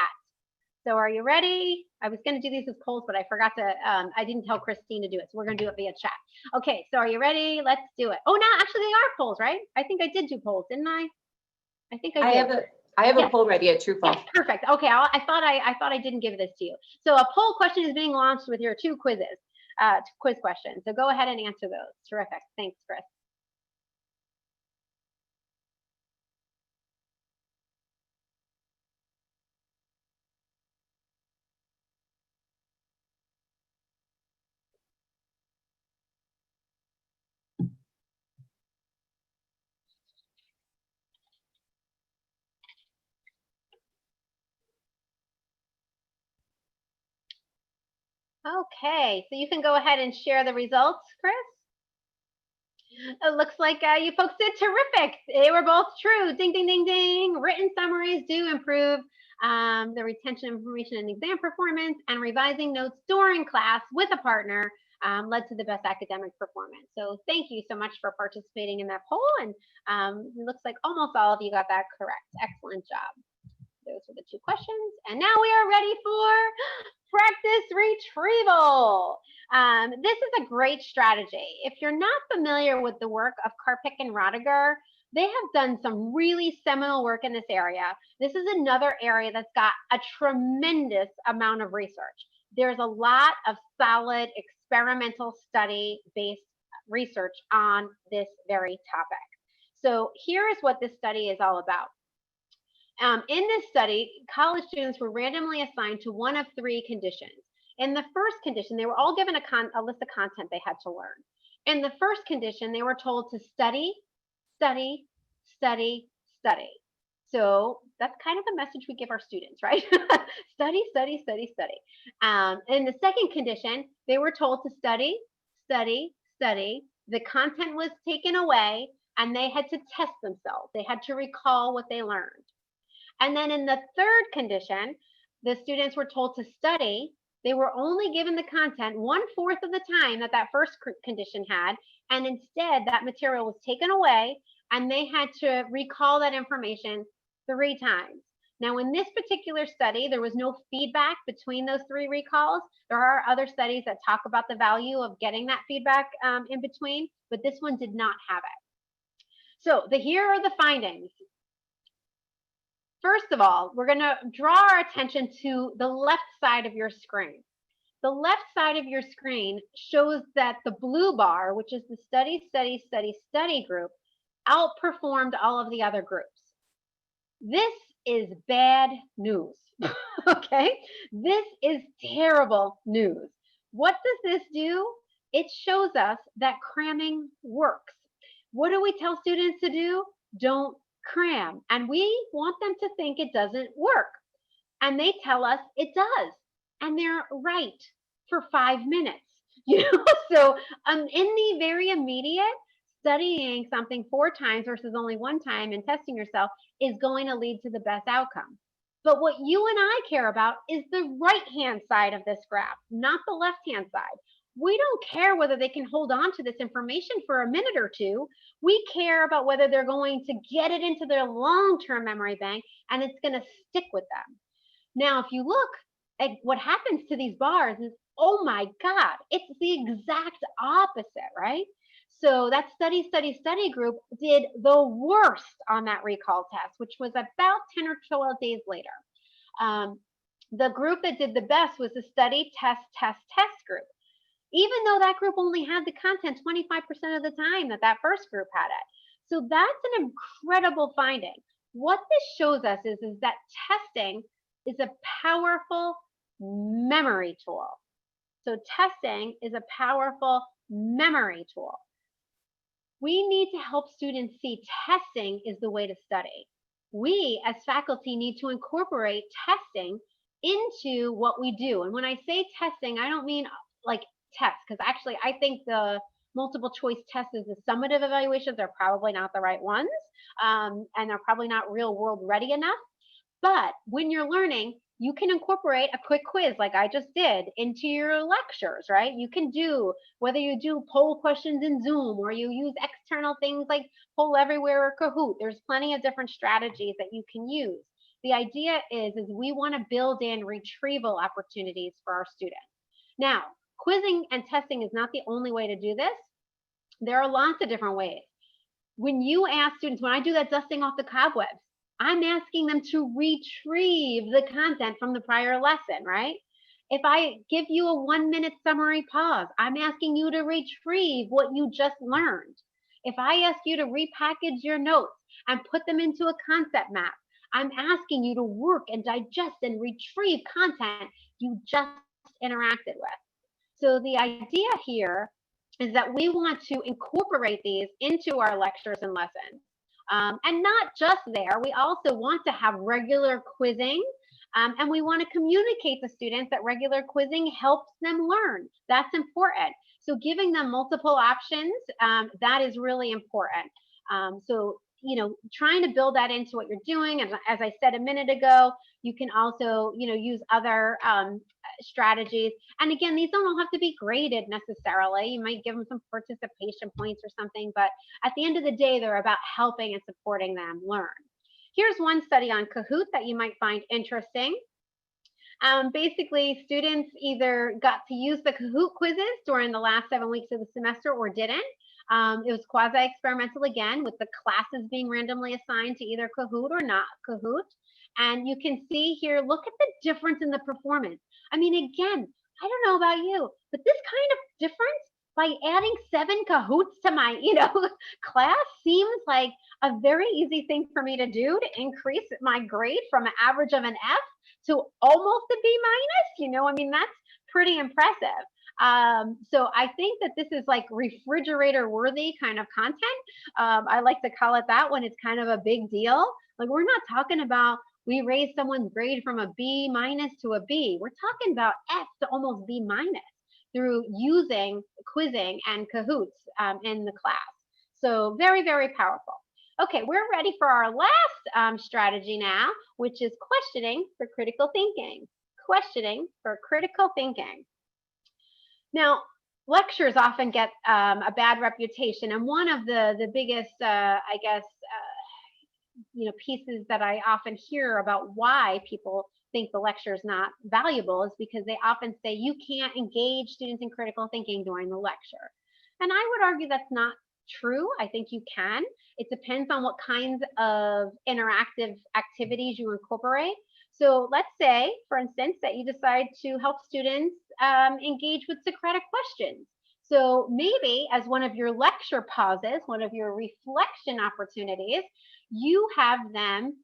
S4: So are you ready? I was going to do these as polls, but I forgot to, I didn't tell Christine to do it. So we're going to do it via chat. Okay, so are you ready? Let's do it. Oh, no, actually they are polls, right? I think I did do polls, didn't I? I think I did.
S1: I have a poll ready at true false.
S4: Yes, perfect. Okay, I thought I didn't give this to you. So a poll question is being launched with your 2 quizzes. Quiz questions. So go ahead and answer those. Terrific. Thanks, Chris. Okay, so you can go ahead and share the results, Chris. It looks like you folks did terrific. They were both true. Ding, ding, ding, ding. Written summaries do improve the retention of information and exam performance, and revising notes during class with a partner led to the best academic performance. So thank you so much for participating in that poll. And it looks like almost all of you got that correct. Excellent job. Those were the 2 questions. And now we are ready for practice retrieval. This is a great strategy. If you're not familiar with the work of Karpik and Rodiger, they have done some really seminal work in this area. This is another area that's got a tremendous amount of research. There's a lot of solid experimental study-based research on this very topic. So here is what this study is all about. In this study, college students were randomly assigned to one of 3 conditions. In the first condition, they were all given a list of content they had to learn. In the first condition, they were told to study, study, study, study. So that's kind of a message we give our students, right? Study, study, study, study. In the second condition, they were told to study, study, study. The content was taken away and they had to test themselves. They had to recall what they learned. And then in the third condition, the students were told to study. They were only given the content 1/4 of the time that first condition had, and instead that material was taken away and they had to recall that information 3 times. Now, in this particular study, there was no feedback between those 3 recalls. There are other studies that talk about the value of getting that feedback in between, but this one did not have it. So here are the findings. First of all, we're going to draw our attention to the left side of your screen. The left side of your screen shows that the blue bar, which is the study, study, study, study group, outperformed all of the other groups. This is bad news, okay? This is terrible news. What does this do? It shows us that cramming works. What do we tell students to do? Don't cram. And we want them to think it doesn't work. And they tell us it does. And they're right for 5 minutes. So in the very immediate, studying something 4 times versus only 1 time and testing yourself is going to lead to the best outcome. But what you and I care about is the right-hand side of this graph, not the left-hand side. We don't care whether they can hold on to this information for a minute or 2. We care about whether they're going to get it into their long-term memory bank and it's going to stick with them. Now, if you look at what happens to these bars is, oh my God, it's the exact opposite, right? So that study, study, study group did the worst on that recall test, which was about 10 or 12 days later. The group that did the best was the study, test, test, test group. Even though that group only had the content 25% of the time that first group had it. So that's an incredible finding. What this shows us is that testing is a powerful memory tool. So testing is a powerful memory tool. We need to help students see testing is the way to study. We as faculty need to incorporate testing into what we do. And when I say testing, I don't mean like tests, because actually I think the multiple choice tests as the summative evaluations are probably not the right ones, and they're probably not real world ready enough. But when you're learning, you can incorporate a quick quiz like I just did into your lectures, right? You can do, whether you do poll questions in Zoom or you use external things like Poll Everywhere or Kahoot, there's plenty of different strategies that you can use. The idea is we want to build in retrieval opportunities for our students. Now, quizzing and testing is not the only way to do this. There are lots of different ways. When you ask students, when I do that dusting off the cobwebs, I'm asking them to retrieve the content from the prior lesson, right? If I give you a 1-minute summary pause, I'm asking you to retrieve what you just learned. If I ask you to repackage your notes and put them into a concept map, I'm asking you to work and digest and retrieve content you just interacted with. So the idea here is that we want to incorporate these into our lectures and lessons. And not just there, we also want to have regular quizzing And we want to communicate to students that regular quizzing helps them learn. That's important. So giving them multiple options, that is really important. So, trying to build that into what you're doing. As I said a minute ago, you can also, use other strategies. And again, these don't all have to be graded necessarily. You might give them some participation points or something, but at the end of the day, they're about helping and supporting them learn. Here's one study on Kahoot that you might find interesting. Basically, students either got to use the Kahoot quizzes during the last 7 weeks of the semester or didn't. It was quasi-experimental again, with the classes being randomly assigned to either Kahoot or not Kahoot. And you can see here, look at the difference in the performance. I mean, again, I don't know about you, but this kind of difference by adding 7 Kahoots to my, class seems like a very easy thing for me to do to increase my grade from an average of an F to almost a B minus. I mean, that's pretty impressive. So I think that this is like refrigerator worthy kind of content. I like to call it that when it's kind of a big deal. Like, we're not talking about we raised someone's grade from a B minus to a B. We're talking about F to almost B minus through using quizzing and Kahoots in the class. So very, very powerful. Okay, we're ready for our last strategy now, which is questioning for critical thinking. Questioning for critical thinking. Now, lectures often get a bad reputation, and one of the biggest, pieces that I often hear about why people think the lecture is not valuable is because they often say you can't engage students in critical thinking during the lecture. And I would argue that's not true. I think you can. It depends on what kinds of interactive activities you incorporate. So let's say, for instance, that you decide to help students engage with Socratic questions. So maybe as one of your lecture pauses, one of your reflection opportunities, you have them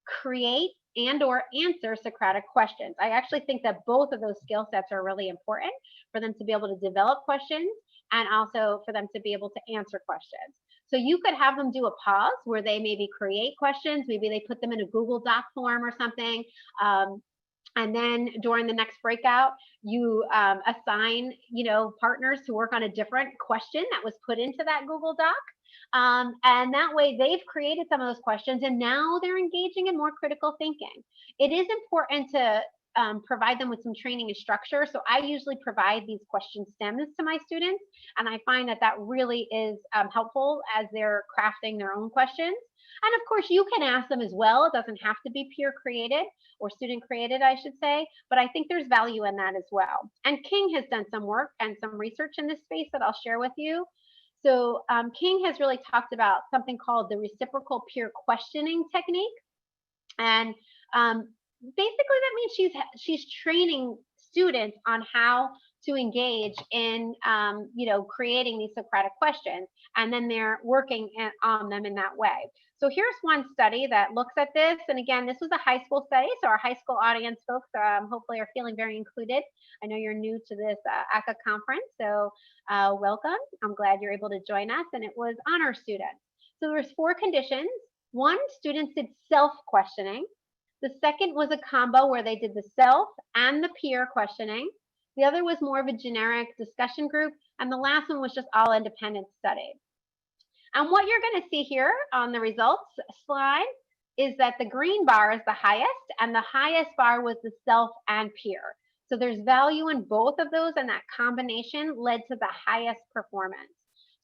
S4: create and or answer Socratic questions. I actually think that both of those skill sets are really important for them to be able to develop questions and also for them to be able to answer questions. So you could have them do a pause where they maybe create questions, maybe they put them in a Google Doc form or something. And then during the next breakout, you assign, partners to work on a different question that was put into that Google Doc. And that way they've created some of those questions and now they're engaging in more critical thinking. It is important to provide them with some training and structure. So I usually provide these question stems to my students, and I find that that really is helpful as they're crafting their own questions. And of course, you can ask them as well. It doesn't have to be peer created or student created, I should say, but I think there's value in that as well. And King has done some work and some research in this space that I'll share with you. So King has really talked about something called the reciprocal peer questioning technique. And basically that means she's training students on how to engage in creating these Socratic questions, and then they're working on them in that way. So here's one study that looks at this, and again, this was a high school study, so our high school audience folks hopefully are feeling very included. I know you're new to this ACCA conference, so welcome. I'm glad you're able to join us, and it was honor students. So there was 4 conditions. 1, students did self-questioning. The second was a combo where they did the self and the peer questioning. The other was more of a generic discussion group. And the last one was just all independent study. And what you're going to see here on the results slide is that the green bar is the highest, and the highest bar was the self and peer. So there's value in both of those, and that combination led to the highest performance.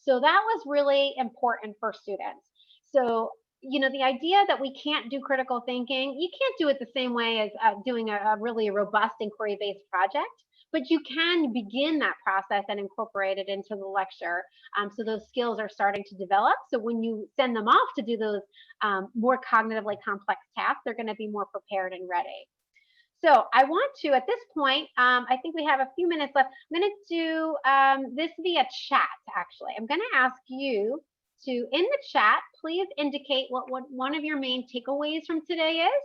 S4: So that was really important for students. So the idea that we can't do critical thinking, you can't do it the same way as doing a really robust inquiry-based project, but you can begin that process and incorporate it into the lecture. So those skills are starting to develop. So when you send them off to do those more cognitively complex tasks, they're going to be more prepared and ready. So I want to, at this point, I think we have a few minutes left. I'm going to do this via chat, actually. I'm going to ask you to, in the chat, please indicate what one of your main takeaways from today is.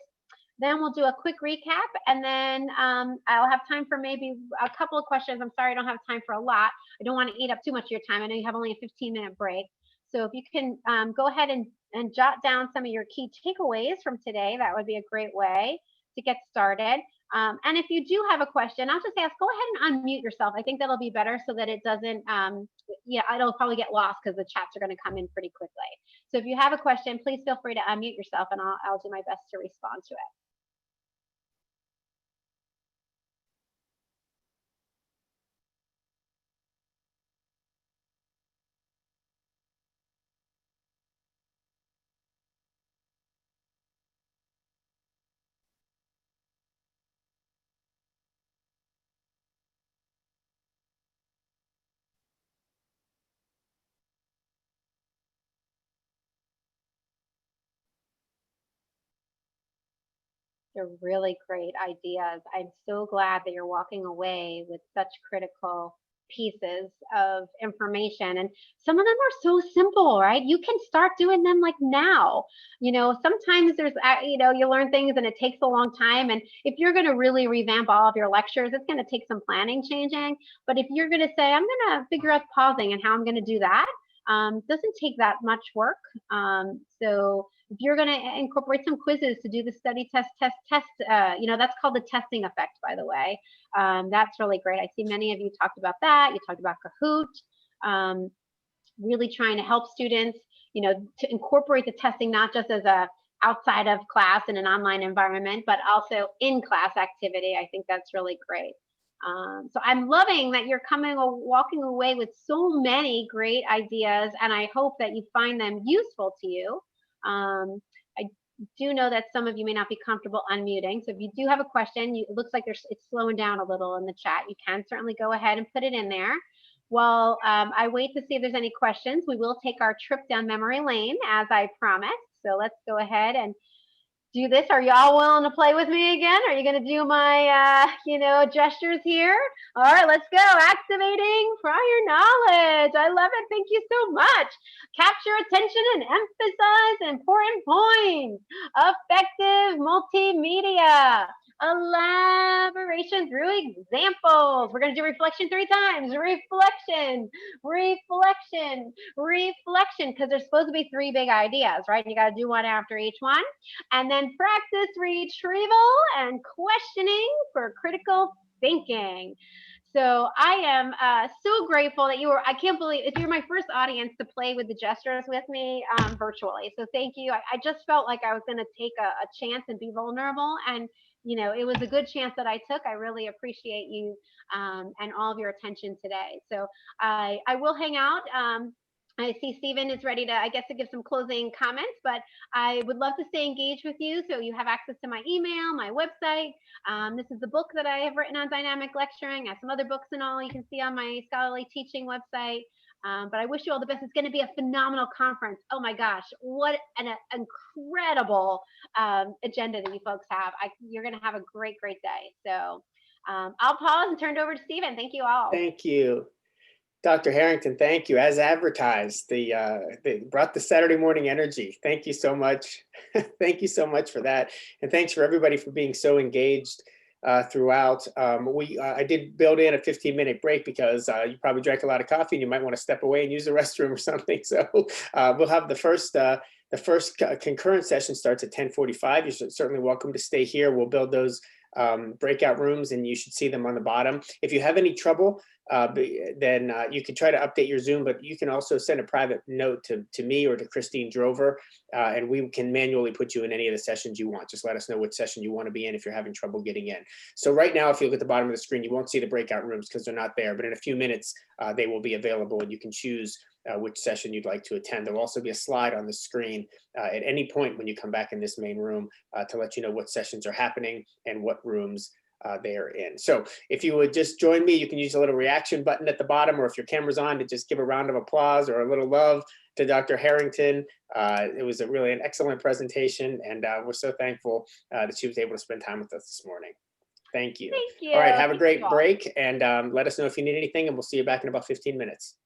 S4: Then we'll do a quick recap, and then I'll have time for maybe a couple of questions. I'm sorry I don't have time for a lot. I don't want to eat up too much of your time. I know you have only a 15-minute break. So if you can go ahead and jot down some of your key takeaways from today, that would be a great way to get started. And if you do have a question, I'll just ask, go ahead and unmute yourself. I think that'll be better so that it doesn't, it'll probably get lost because the chats are going to come in pretty quickly. So if you have a question, please feel free to unmute yourself and I'll do my best to respond to it. They're really great ideas. I'm so glad that you're walking away with such critical pieces of information. And some of them are so simple, right? You can start doing them like now. Sometimes there's, you learn things and it takes a long time. And if you're going to really revamp all of your lectures, it's going to take some planning changing. But if you're going to say, I'm going to figure out pausing and how I'm going to do that, doesn't take that much work. So if you're going to incorporate some quizzes to do the study test, that's called the testing effect, by the way. That's really great. I see many of you talked about that. You talked about Kahoot, really trying to help students, to incorporate the testing, not just as a outside of class in an online environment, but also in class activity. I think that's really great. So I'm loving that you're walking away with so many great ideas, and I hope that you find them useful to you. I do know that some of you may not be comfortable unmuting. So if you do have a question, it looks like it's slowing down a little in the chat. You can certainly go ahead and put it in there. Well, I wait to see if there's any questions. We will take our trip down memory lane as I promised. So let's go ahead and do this. Are y'all willing to play with me again? Are you going to do my, gestures here? All right, let's go. Activating prior knowledge. I love it. Thank you so much. Capture attention and emphasize important points. Effective multimedia. Elaboration through examples. We're going to do reflection 3 times. Reflection, reflection, reflection, because there's supposed to be 3 big ideas, right? You got to do one after each one. And then practice retrieval and questioning for critical thinking. So I am so grateful that I can't believe you're my first audience to play with the gestures with me virtually. So thank you. I just felt like I was going to take a chance and be vulnerable. And, it was a good chance that I took. I really appreciate you and all of your attention today. So I will hang out. I see Stephen is ready to, to give some closing comments, but I would love to stay engaged with you. So you have access to my email, my website. This is the book that I have written on dynamic lecturing. I have some other books and all you can see on my scholarly teaching website. But I wish you all the best. It's going to be a phenomenal conference. Oh my gosh, what an incredible agenda that you folks have. You're going to have a great, great day. So I'll pause and turn it over to Stephen. Thank you all.
S3: Thank you. Dr. Harrington, thank you. As advertised, they brought the Saturday morning energy. Thank you so much. Thank you so much for that. And thanks for everybody for being so engaged throughout. I did build in a 15-minute break because you probably drank a lot of coffee and you might want to step away and use the restroom or something. So we'll have the first concurrent session starts at 10:45. You're certainly welcome to stay here. We'll build those breakout rooms and you should see them on the bottom. If you have any trouble, then you can try to update your Zoom, but you can also send a private note to me or to Christine Drover, and we can manually put you in any of the sessions you want. Just let us know which session you want to be in if you're having trouble getting in. So right now, if you look at the bottom of the screen, you won't see the breakout rooms because they're not there, but in a few minutes, they will be available and you can choose which session you'd like to attend. There'll also be a slide on the screen at any point when you come back in this main room to let you know what sessions are happening and what rooms they are in. So if you would just join me, you can use a little reaction button at the bottom, or if your camera's on, to just give a round of applause or a little love to Dr. Harrington. It was really an excellent presentation, and we're so thankful that she was able to spend time with us this morning. Thank you.
S4: Thank you.
S3: All right, have a great break, and let us know if you need anything, and we'll see you back in about 15 minutes.